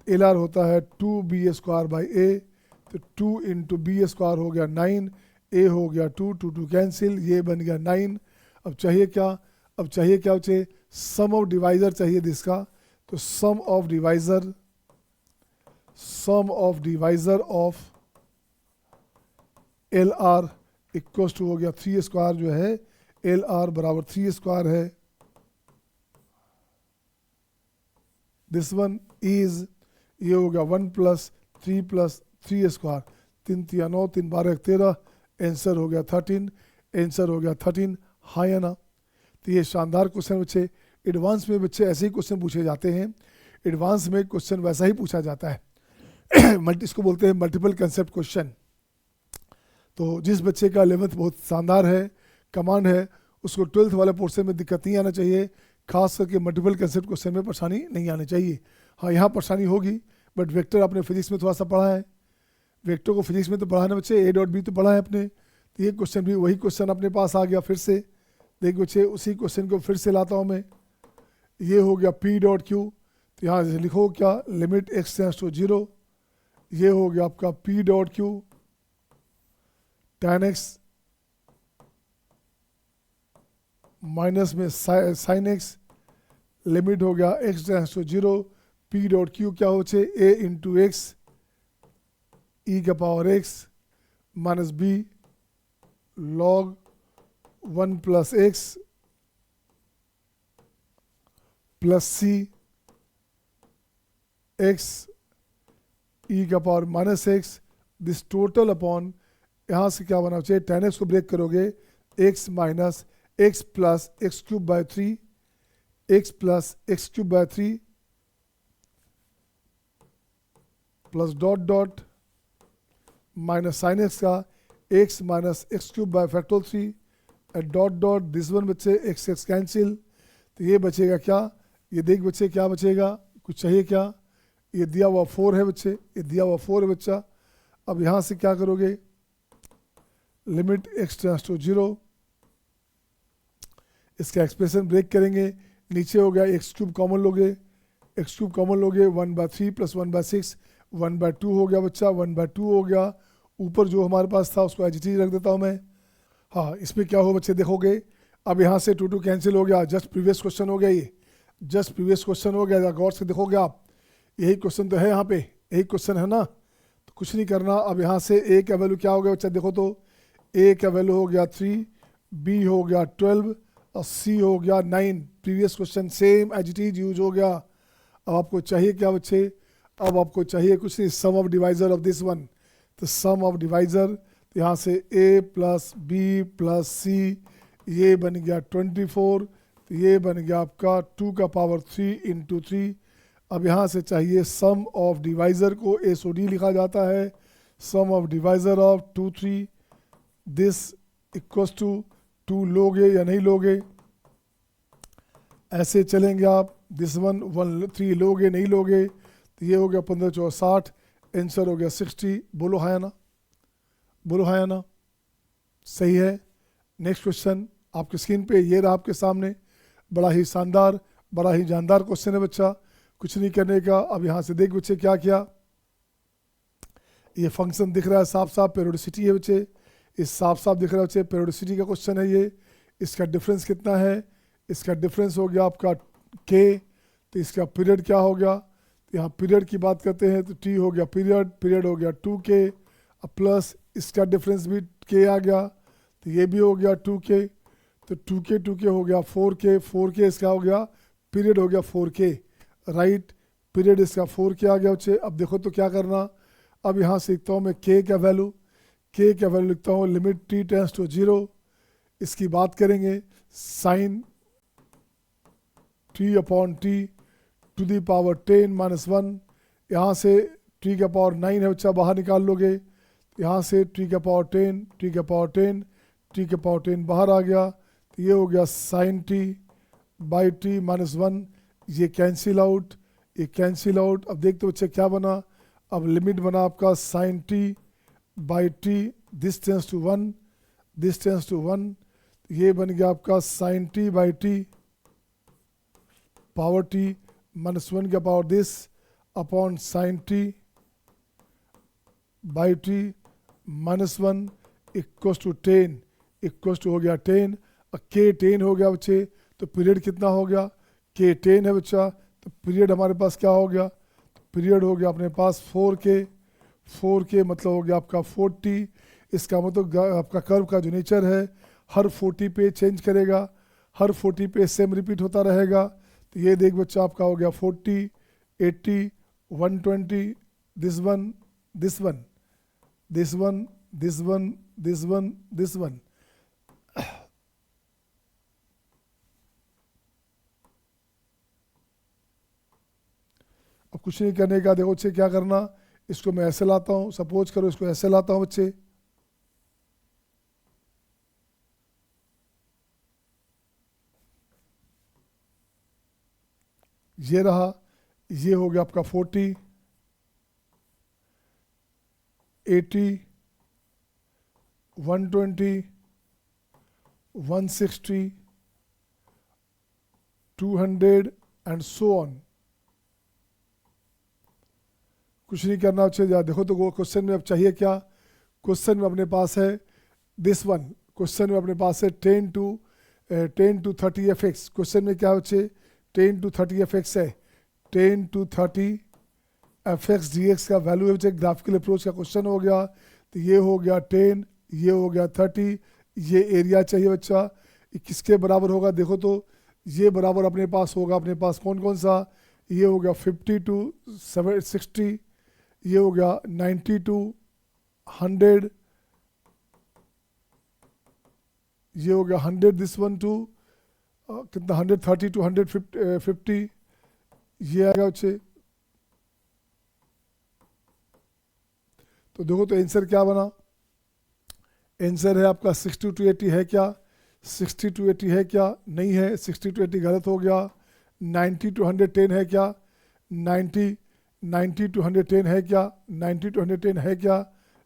LR होता है 2b² / a, तो 2 × b² हो गया 9, a हो गया 2 2 कैंसिल, ये बन गया 9। अब चाहिए क्या, अब चाहिए क्या बच्चे, सम ऑफ डिवाइजर चाहिए इसका, तो sum of divisor of L R equal to हो गया 3 स्क्वायर जो है एल आर बराबर 3 स्क्वायर है। दिस वन इज ये हो गया 1 + 3 + 3 स्क्वायर, 3 × 3 = 9, 3 × 12 = 13, आंसर हो गया 13। हाँ या ना। तो ये शानदार क्वेश्चन बच्चे, एडवांस में बच्चे ऐसे ही क्वेश्चन पूछे जाते हैं। एडवांस में क्वेश्चन वैसा ही पूछा जाता है इसको बोलते हैं मल्टीपल कंसेप्ट क्वेश्चन। तो जिस बच्चे का 11th बहुत शानदार है, कमांड है, उसको 12th वाले पोर्शन में दिक्कत नहीं आना चाहिए, खास करके मल्टीपल कंसेप्ट क्वेश्चन में परेशानी नहीं आनी चाहिए। हाँ यहाँ परेशानी होगी, बट वेक्टर आपने फिजिक्स में थोड़ा सा पढ़ा है, वेक्टर को फिजिक्स में तो पढ़ा है ना बच्चे, ए डॉट बी तो पढ़ा है अपने। तो ये क्वेश्चन भी वही क्वेश्चन अपने पास आ गया फिर से। देख बच्चे उसी क्वेश्चन को फिर से लाता हूँ मैं। ये हो गया पी डॉट क्यू, तो यहाँ से लिखो क्या, लिमिट x टेंड्स टू 0। ये हो गया आपका P dot Q tan x minus में साइन x, लिमिट हो गया x tends to 0। P dot Q क्या हो छे, a इंटू एक्स ई का power x minus B log 1 + x plus C x e का power -x, this total upon, यहाँ से क्या बना चाहिए, tan x को ब्रेक करोगे x minus x plus x³/3, x plus x³/3 plus dot dot minus sine x का x minus x³ and dot dot this one बच्चे x कैंसिल। तो ये बचेगा क्या, ये देख बच्चे क्या बचेगा, कुछ चाहिए क्या, ये दिया हुआ 4 है बच्चे, ये दिया हुआ 4 है बच्चा। अब यहाँ से क्या करोगे, लिमिट x टेंड्स टू 0, इसका एक्सप्रेशन ब्रेक करेंगे, नीचे हो गया x³ कॉमन लोगे, x³ कॉमन लोगे 1/3 + 1/6, 1/2 हो गया बच्चा, 1/2 हो गया। ऊपर जो हमारे पास था उसको एज इट इज रख देता हूँ मैं। हाँ इसमें क्या हो बच्चे देखोगे, अब यहाँ से 2 कैंसिल हो गया, जस्ट प्रीवियस क्वेश्चन हो गया, ये जस्ट प्रीवियस क्वेश्चन हो गया, गौर से देखोगे आप, यही क्वेश्चन तो है यहाँ पे, यही क्वेश्चन है ना। तो कुछ नहीं करना, अब यहाँ से a का वैल्यू क्या हो गया बच्चा, देखो तो a का वैल्यू हो गया 3, b हो गया 12 और c हो गया 9। Previous question same as it is use हो गया। अब आपको चाहिए क्या बच्चे, अब आपको चाहिए कुछ नहीं, sum of divisor of this one. तो सम ऑफ डिवाइजर, तो यहाँ से a plus b plus c, ये बन गया 24, तो ये बन गया आपका 2 का पावर 3 × 3। अब यहाँ से चाहिए सम ऑफ डिवाइजर को SOD लिखा जाता है, sum of divisor of 2 3, this equals to 2 लोगे या नहीं लोगे, ऐसे चलेंगे आप, दिस वन 1 3 लोगे नहीं लोगे। तो ये हो गया 15 × 4 = 60, आंसर हो गया 60। बोलो हाँ या ना, बोलो हाँ या ना, सही है। नेक्स्ट क्वेश्चन आपके स्क्रीन पे ये रहा आपके सामने, बड़ा ही शानदार, बड़ा ही जानदार क्वेश्चन है बच्चा, कुछ नहीं करने का। अब यहाँ से देख बच्चे क्या किया, ये फंक्शन दिख रहा है साफ साफ, पेरियोडिसिटी है बच्चे, इस साफ साफ दिख रहा है बच्चे, पेरियोडिसिटी का क्वेश्चन है ये। इसका डिफरेंस कितना है, इसका डिफरेंस हो गया आपका k, तो इसका पीरियड क्या हो गया, तो यहाँ पीरियड की बात करते हैं तो t हो गया पीरियड, पीरियड हो गया 2k, अब प्लस इसका डिफरेंस भी k आ गया, तो ये भी हो गया 2k, तो 2k हो गया 4k, 4k इसका हो गया पीरियड हो गया 4k, राइट, पीरियड इसका 4k आ गया बच्चे। अब देखो तो क्या करना, अब यहाँ से लिखता हूँ मैं k का वैल्यू, k का वैल्यू लिखता हूँ लिमिट t टेंड्स टू 0, इसकी बात करेंगे sign t/t to the power 10 - 1, यहाँ से t का पावर 9 है बच्चा, बाहर निकाल लोगे, यहाँ से t का पावर 10, t का पावर 10, t का पावर 10 बाहर आ गया, तो ये हो गया sin t/t - 1, ये कैंसिल आउट, ये कैंसिल आउट। अब देखते बच्चे क्या बना, अब लिमिट बना आपका sin t/t, this tends to 1, this tends to 1, ये बन गया आपका sin t/t पावर t -1 का power this upon sin t/t -1 equals to 10, equals to हो गया 10, और k 10 हो गया बच्चे, तो पीरियड कितना हो गया, k 10 है बच्चा, तो पीरियड हमारे पास क्या हो गया, पीरियड हो गया अपने पास 4k मतलब हो गया आपका 40। इसका मतलब आपका कर्व का जो नेचर है हर 40 पे चेंज करेगा, हर 40 पे सेम रिपीट होता रहेगा। तो ये देख बच्चा आपका हो गया 40, 80, 120, this one, this one, this one, this one, this one, this one. अब कुछ नहीं करने का, देखो बच्चे क्या करना, इसको मैं ऐसे लाता हूँ, सपोज करो इसको ऐसे लाता हूँ बच्चे, ये रहा, ये हो गया आपका 40, 80, 120, 160, 200 एंड सो ऑन। कुछ नहीं करना चाहिए। देखो तो क्वेश्चन में अब चाहिए क्या, क्वेश्चन में अपने पास है दिस वन, क्वेश्चन में अपने पास है 10 to 30 fx। क्वेश्चन में क्या बच्चे 10 to 30 fx है, 10 to 30 fx dx का वैल्यू है बच्चे। ग्राफिकल अप्रोच का क्वेश्चन हो गया, तो ये हो गया 10, ये हो गया 30, ये एरिया चाहिए बच्चा, ये किसके बराबर होगा, देखो तो ये बराबर अपने पास होगा, अपने पास कौन कौन सा, ये हो गया 50 to 60, ये हो गया 90 to 100, ये हो गया 100, दिस वन टू कितना 130 to 150, ये आएगा बच्चे। तो देखो तो आंसर क्या बना, आंसर है आपका 60 to 80 है क्या, 60 to 80 है क्या, नहीं है, 60 to 80 गलत हो गया। 90 to 110 है क्या, 90 to 110 है क्या, 90 to 110 है क्या,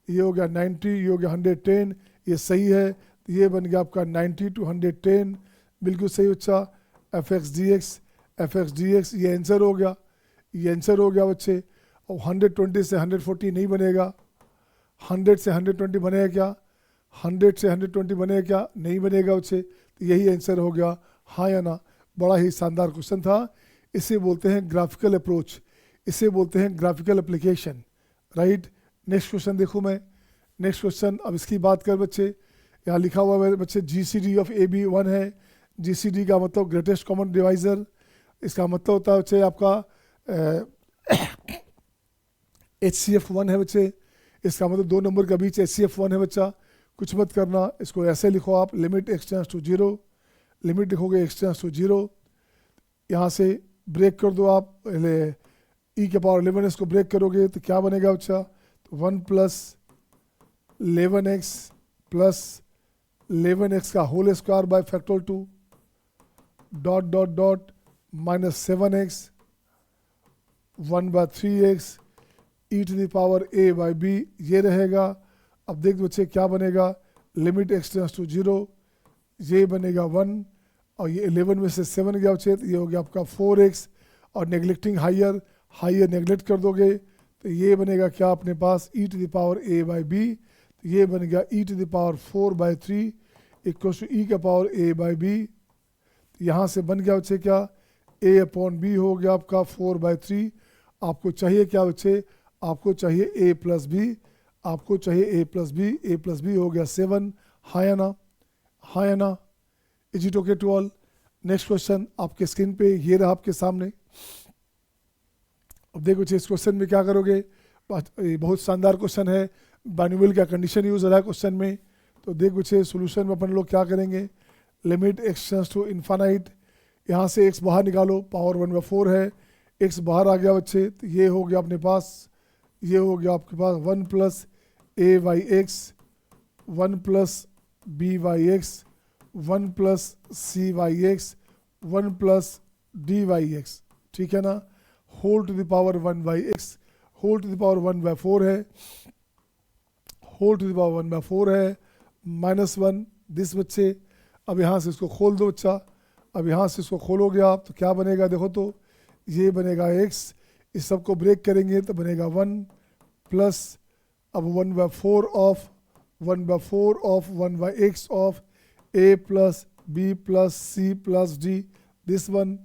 ये हो गया 90, ये हो गया 110, ये सही है। तो ये बन गया आपका 90 to 110, बिल्कुल सही बच्चा। एफ एक्स डी एक्स ये आंसर हो गया, ये आंसर हो गया बच्चे। और 120 से 140 नहीं बनेगा, 100 से 120 बनेगा क्या, 100 से 120 बनेगा क्या, नहीं बनेगा बच्चे। तो यही आंसर हो गया, हाँ या ना। बड़ा ही शानदार क्वेश्चन था, इसे बोलते हैं ग्राफिकल अप्रोच, इसे बोलते हैं graphical application, right. Next question देखो मैं, नेक्स्ट क्वेश्चन अब इसकी बात कर बच्चे, यहाँ लिखा हुआ है बच्चे GCD ऑफ AB 1 है। GCD का मतलब ग्रेटेस्ट कॉमन डिवाइजर, इसका मतलब होता है बच्चे आपका HCF 1 है बच्चे, इसका मतलब 2 नंबर के बीच HCF 1 है बच्चा। कुछ मत करना, इसको ऐसे लिखो आप, limit x tends to 0, limit लिखोगे x टेंड्स टू 0, यहाँ से ब्रेक कर दो आप, e के पावर 11 इसको ब्रेक करोगे तो क्या बनेगा बच्चा, 1 प्लस 11x प्लस 11x का whole square by factorial 2 dot dot dot minus 7x 1/3x e to the power a by b, ये रहेगा। अब देख बच्चे क्या बनेगा, लिमिट x टेंड्स टू 0, ये बनेगा 1, और ये 11 में से 7 गया बच्चे, तो ये हो गया आपका 4x, और नेग्लेक्टिंग हायर, हायर नेग्लेक्ट कर दोगे तो ये बनेगा क्या अपने पास, e to the power a by b, तो ये बन गया e to the power 4/3 equal to e का पावर a बाई b। यहाँ से बन गया बच्चे क्या, a अपॉन b हो गया आपका 4/3। आपको चाहिए क्या बच्चे, आपको चाहिए a प्लस बी, आपको चाहिए a plus B, a plus B हो गया 7, हाँ या ना, हाँ या ना। Is it okay to all. Next question आपके स्क्रीन पे ये रहा आपके सामने। अब देखो इस क्वेश्चन में क्या करोगे, बहुत शानदार क्वेश्चन है, बाइनोमियल का कंडीशन यूज हो रहा है क्वेश्चन में। तो देख बच्चे सोल्यूशन में अपन लोग क्या करेंगे, limit x tends to infinite, यहाँ से x बाहर निकालो, पावर 1/4 है, x बाहर आ गया बच्चे, तो ये हो गया अपने पास, ये हो गया आपके पास 1 plus a by x, 1 plus b by x, 1 plus c by x, 1 plus d by x, ठीक है ना, whole to the power 1 by x, whole to the power 1/4 है, होल टू द पावर 1/4 है, -1 दिस बच्चे। अब यहाँ से इसको खोल दो बच्चा, अब यहाँ से इसको खोलोगे आप तो क्या बनेगा, देखो तो ये बनेगा x, इस सब को ब्रेक करेंगे तो बनेगा 1 प्लस, अब 1/4 of 1/x of a plus b plus c plus d, this one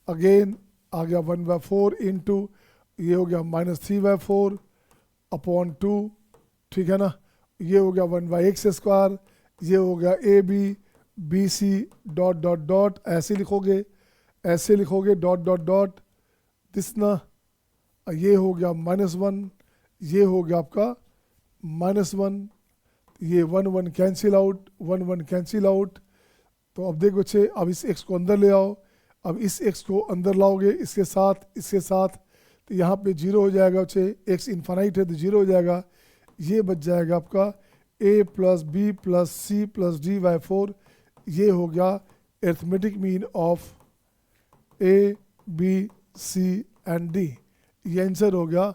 again आ गया 1/4 इंटू ये हो गया -3/4 अपॉन 2, ठीक है ना। ये हो गया 1/x², ये हो गया BC डॉट डॉट डॉट, ऐसे लिखोगे डॉट डॉट डॉट दिस ना, ये हो गया -1, ये हो गया आपका -1, ये 1 1 कैंसिल आउट, 1 1 कैंसिल आउट। तो अब देखो बच्चे, अब इस x को अंदर ले आओ, अब इस x को अंदर लाओगे इसके साथ, तो यहाँ पे 0 हो जाएगा बच्चे, x इन्फानाइट है तो 0 हो जाएगा। ये बच जाएगा आपका a plus B plus C plus d/4, ये हो गया arithmetic mean of a b c and d। ये आंसर हो गया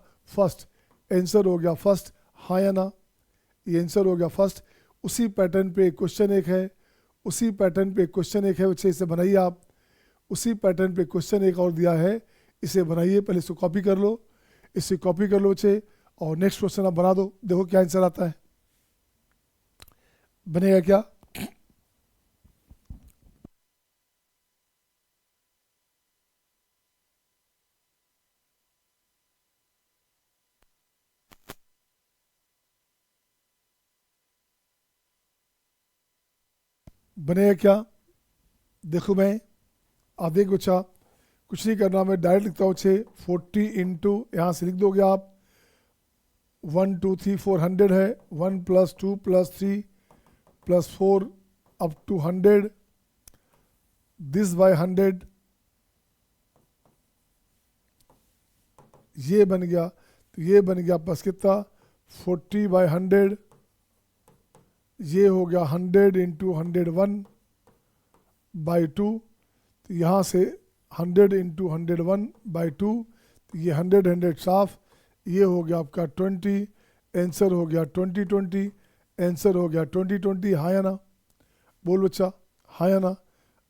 फर्स्ट, हाँ या ना, ये आंसर हो गया फर्स्ट। उसी पैटर्न पे क्वेश्चन एक है, बच्चे इसे बनाइए आप। उसी पैटर्न पे क्वेश्चन एक और दिया है, इसे बनाइए, पहले इसको कॉपी कर लो, बच्चे, और नेक्स्ट क्वेश्चन आप बना दो, देखो क्या आंसर आता है, बनेगा क्या। बनेगा क्या, देखो मैं, आप देखो बच्चा, कुछ नहीं करना, मैं डायरेक्ट लिखता हूँ 40 इंटू, यहाँ से लिख दोगे आप 1 2 3 400 है, 1 + 2 + 3 + 4 अप टू 100, दिस बाय 100, ये बन गया, तो ये बन गया बस कितना 40/100, ये हो गया 100 इंटू 101/2, तो यहाँ से 100 इंटू 101/2, तो ये 100 साफ, ये हो गया आपका 20, आंसर हो गया 2020, आंसर हो गया 2020, हाँ या ना, बोल बच्चा, हाँ या ना।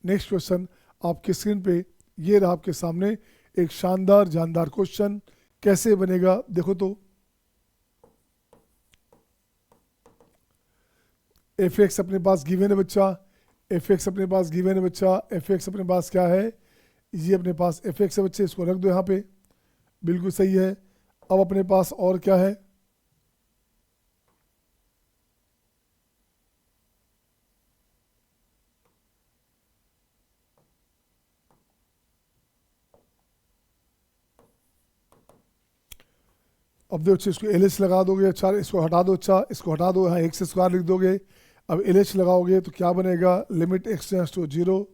नेक्स्ट क्वेश्चन आपके स्क्रीन पे ये रहा आपके सामने, एक शानदार जानदार क्वेश्चन, कैसे बनेगा देखो तो। f(x) अपने पास गिवन है बच्चा, f(x) अपने पास गिवन है बच्चा, f(x) अपने पास क्या है, ये अपने पास f(x) है बच्चे, इसको रख दो यहाँ पे, बिल्कुल सही है। अब अपने पास और क्या है, अब देखो इसको LH लगा दोगे, अच्छा इसको हटा दो, इसको हटा दो, यहाँ x² लिख दोगे। अब LH लगाओगे तो क्या बनेगा, लिमिट x टेंड्स टू 0,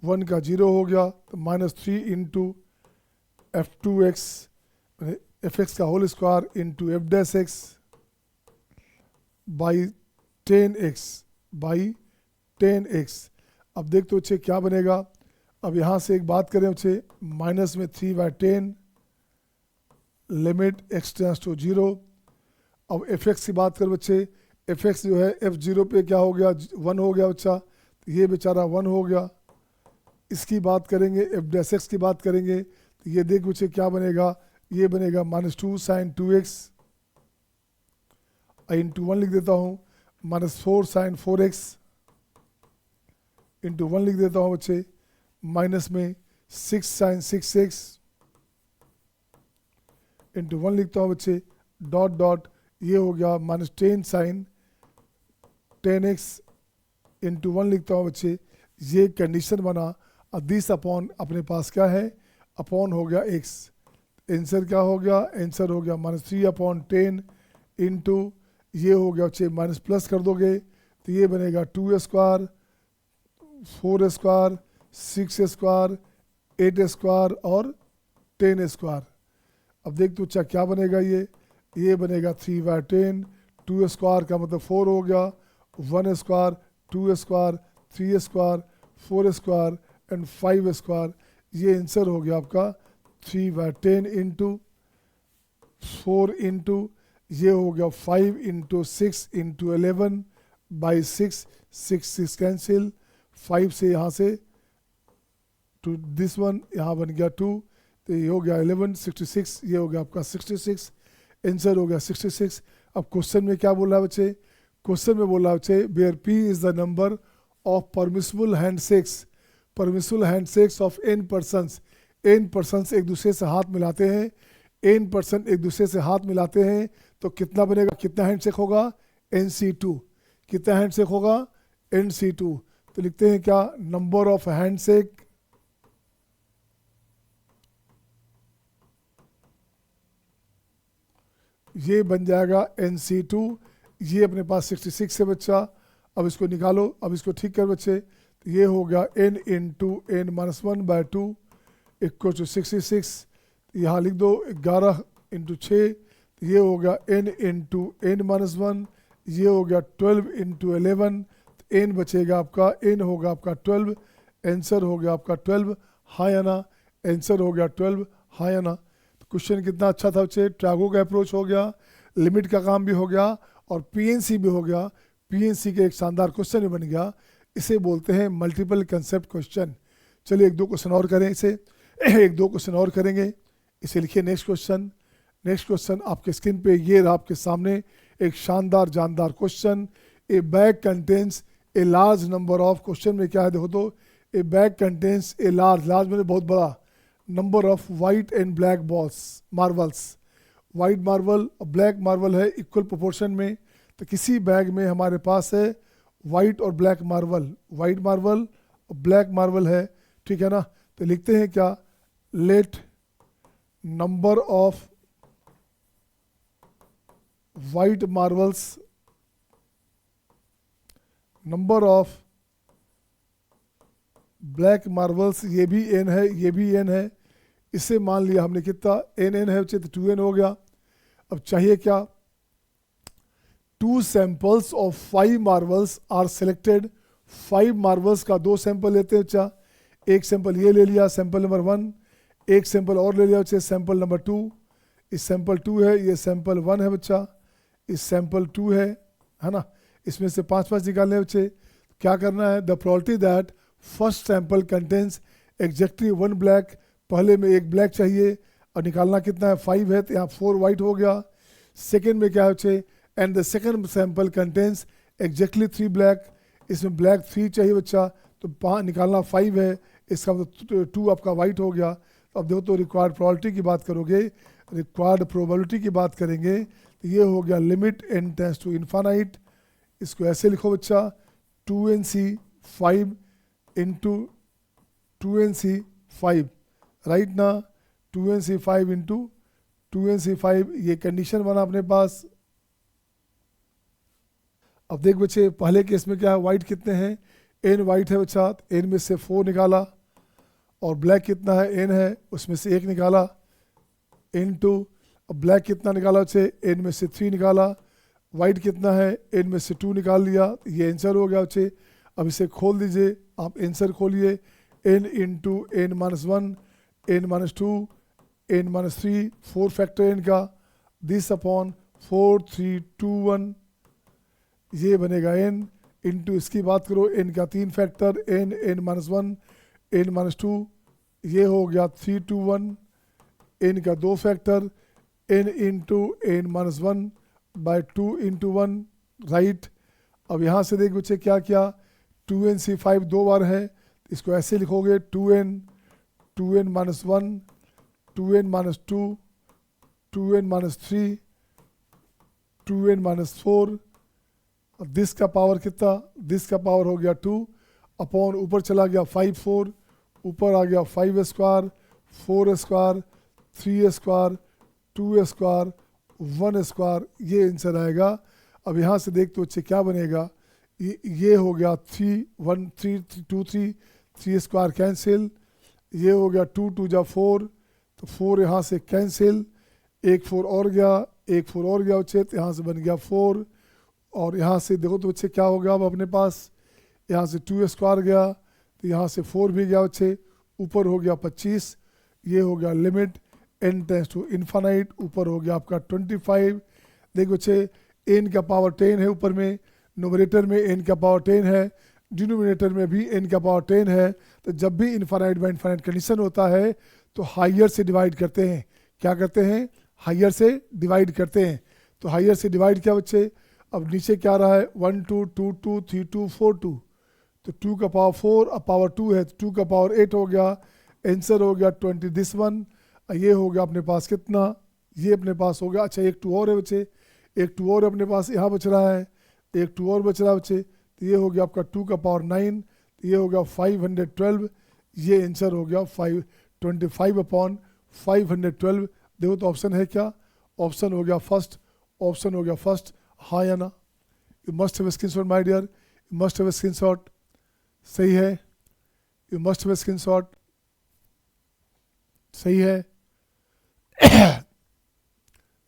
1 का 0 हो गया, तो -3 इंटू f2x f(x) का whole square into f'(x) by 10x। अब देख तो बच्चे क्या बनेगा, अब यहाँ से एक बात करें बच्चे, माइनस में 3/10 लिमिट x टेंड्स टू 0। अब f(x) की बात कर बच्चे, f(x) जो है f0 पे क्या हो गया, 1 हो गया बच्चा, तो ये बेचारा 1 हो गया। इसकी बात करेंगे, f'(x) की बात करेंगे, तो ये देख बच्चे क्या बनेगा, ये बनेगा -2 sin 2x इंटू 1 लिख देता हूँ, -4 sin 4x इंटू 1 लिख देता हूँ बच्चे, माइनस में 6 sin 6x इंटू 1 लिखता हूँ बच्चे, डॉट डॉट, ये हो गया -10 sin 10x इंटू 1 लिखता हूँ बच्चे, ये कंडीशन बना। अब दिस अपॉन अपने पास क्या है, अपॉन हो गया x, आंसर क्या हो गया, आंसर हो गया -3/10 इंटू, ये हो गया बच्चे माइनस प्लस कर दोगे तो ये बनेगा 2 स्क्वायर 4 स्क्वायर 6 स्क्वायर 8 स्क्वायर और 10 स्क्वायर। अब देख तो अच्छा क्या बनेगा, ये बनेगा 3/10, 2 स्क्वायर का मतलब 4 हो गया, 1 square 2 square 3 square 4 square and 5 square. ये आंसर हो गया आपका 3/10 इंटू 4 इंटू, ये हो गया 5 इंटू 6 इंटू 11/6, 6 कैंसिल, 5 से यहाँ से टू दिस वन, यहाँ बन गया 2, तो ये हो गया 11, 66, ये हो गया आपका 66, आंसर हो गया 66। अब क्वेश्चन में क्या बोला बच्चे, क्वेश्चन में बोला बच्चे where p is the number of permissible handshakes of n persons n person एक दूसरे से हाथ मिलाते हैं, n पर्सन एक दूसरे से हाथ मिलाते हैं, तो कितना बनेगा, कितना हैंडशेक होगा, NC2। कितना हैंडशेक होगा, NC2। तो लिखते हैं क्या, नंबर ऑफ हैंडशेक ये बन जाएगा NC2। ये अपने पास 66 है बच्चा। अब इसको निकालो, अब इसको ठीक कर बच्चे। तो ये हो गया n into n minus 1/2 equal to 66। यहाँ लिख दो 11 इंटू 6, तो ये हो गया n इंटू n माइनस 1। ये हो गया 12 इंटू 11, तो n बचेगा आपका, n होगा आपका 12। आंसर हो गया आपका 12, हाँ या ना, आंसर हो गया 12, हाँ या ना। तो क्वेश्चन कितना अच्छा था बच्चे, ट्रागो का अप्रोच हो गया, लिमिट का काम भी हो गया और पीएनसी भी हो गया। पीएनसी के एक शानदार क्वेश्चन भी बन गया। इसे बोलते हैं मल्टीपल कंसेप्ट क्वेश्चन। चलिए एक दो क्वेश्चन और करें इसे, एक दो क्वेश्चन और करेंगे। इसे लिखिए नेक्स्ट क्वेश्चन। नेक्स्ट क्वेश्चन आपके स्क्रीन पे ये रहा आपके सामने, एक शानदार जानदार question. A bag contains a large number of, question में क्या है देखो तो, ए bag contains a large, large मैंने बहुत बड़ा, number of white and black balls marbles. White marble और ब्लैक मार्बल है इक्वल प्रोपोर्शन में। तो किसी बैग में हमारे पास है वाइट और ब्लैक मार्बल, वाइट मार्बल और ब्लैक मार्बल है, ठीक है ना। तो लिखते हैं क्या, let number of white marbles, number of black marbles, ये भी n है, ये भी n है। इसे मान लिया हमने कितना, n है तो 2n हो गया। अब चाहिए क्या, 2 samples of 5 marbles are selected. 5 marbles का 2 सैंपल लेते हैं बच्चा। एक सैंपल ये ले लिया, सैंपल नंबर 1। एक सैंपल और ले लिया बच्चे, सैंपल नंबर 2। इस सैंपल 2 है, ये सैंपल 1 है बच्चा, इस सैंपल 2 है ना। इसमें से 5-5 निकालने हैं बच्चे। क्या करना है, the probability that first sample contains exactly 1 black, पहले में एक ब्लैक चाहिए और निकालना कितना है, 5 है, तो यहाँ 4 वाइट हो गया। सेकेंड में क्या है बच्चे, and the second sample contains exactly 3 black, इसमें ब्लैक 3 चाहिए बच्चा, तो निकालना 5 है, इसका मतलब 2 आपका वाइट हो गया। अब देखो तो रिक्वायर्ड प्रोबेबिलिटी की बात करोगे, रिक्वायर्ड प्रोबेबिलिटी की बात करेंगे, तो ये हो गया limit n tends to infinite. इसको ऐसे लिखो बच्चा, 2nc5 इंटू 2nc5, राइट ना, 2nc5 इंटू 2nc5, ये कंडीशन बना अपने पास। अब देख बच्चे, पहले केस में क्या है, वाइट कितने हैं, n वाइट है बच्चा, n में से 4 निकाला, और ब्लैक कितना है, n है, उसमें से 1 निकाला, n2। अब ब्लैक कितना निकाला बच्चे, n में से 3 निकाला, वाइट कितना है, n में से 2 निकाल लिया, ये आंसर हो गया बच्चे। अब इसे खोल दीजिए, आप आंसर खोलिए, n into n minus 1, n minus 2, n minus 3, 4 factor n का, दिस अपॉन 4 3 2 1, ये बनेगा n इंटू, इसकी बात करो n का 3 factor, n minus 1, n minus 2, ये हो गया 3 2 1, n का 2 factor, n into n minus 1 by 2 into 1, right. अब यहाँ से देख बच्चे क्या किया, 2nc5 2 बार है, इसको ऐसे लिखोगे, 2n minus 1, 2n minus 2, 2n minus 3, 2n minus 4, this का पावर कितना, दिस का पावर हो गया 2 अपॉन, ऊपर चला गया 5 4, ऊपर आ गया 5 square, 4 square, 3 square, 2 square, 1 square, ये आंसर आएगा। अब यहाँ से देख तो बच्चे क्या बनेगा, ये हो गया 3 1 3 2 3, 3 स्क्वायर कैंसिल, ये हो गया 2 2 जा 4, तो 4 यहाँ से कैंसिल, एक 4 और गया, एक 4 और गया बच्चे, तो यहाँ से बन गया 4। और यहाँ से देखो तो बच्चे क्या हो गया, अब अपने पास यहाँ से 2 स्क्वायर गया, तो यहाँ से 4 भी गया बच्चे, ऊपर हो गया 25, ये हो गया limit n tends to infinite, ऊपर हो गया आपका 25। देखो बच्चे, n का पावर 10 है ऊपर में, न्यूमरेटर में n का पावर 10 है, डिनोमिनेटर में भी n का पावर 10 है। तो जब भी इन्फानाइट बाय इन्फानाइट कंडीशन होता है तो हाइयर से डिवाइड करते हैं, क्या करते हैं, हाइयर से डिवाइड करते हैं। तो हाइयर से डिवाइड क्या बच्चे, अब नीचे क्या रहा है, 1 2 2 2 3 2 4 2, तो 2 का पावर 4, अब पावर 2 है, तो 2 का पावर 8 हो गया, आंसर हो गया 20 दिस वन। ये हो गया अपने पास कितना, ये अपने पास हो गया, अच्छा एक 2 और है बच्चे, एक 2 और अपने पास यहाँ बच रहा है, एक 2 और बच रहा है बच्चे, तो ये हो गया आपका 2 का पावर 9, तो ये हो गया 512। ये आंसर हो गया 25/512। देखो तो ऑप्शन है क्या, ऑप्शन हो गया फर्स्ट, ऑप्शन हो गया फर्स्ट, हाँ या ना। You must have screenshot my dear, you must have screenshot, सही है, यू मस्ट हैव स्क्रीनशॉट, सही है।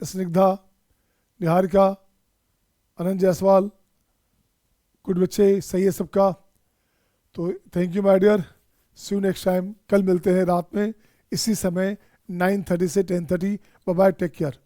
स्निग्धा, निहारिका, अनंत जायसवाल, गुड बच्चे, सही है सबका। तो thank you my dear, see you next time. कल मिलते हैं रात में इसी समय 9:30 से 10:30। Bye bye, take care.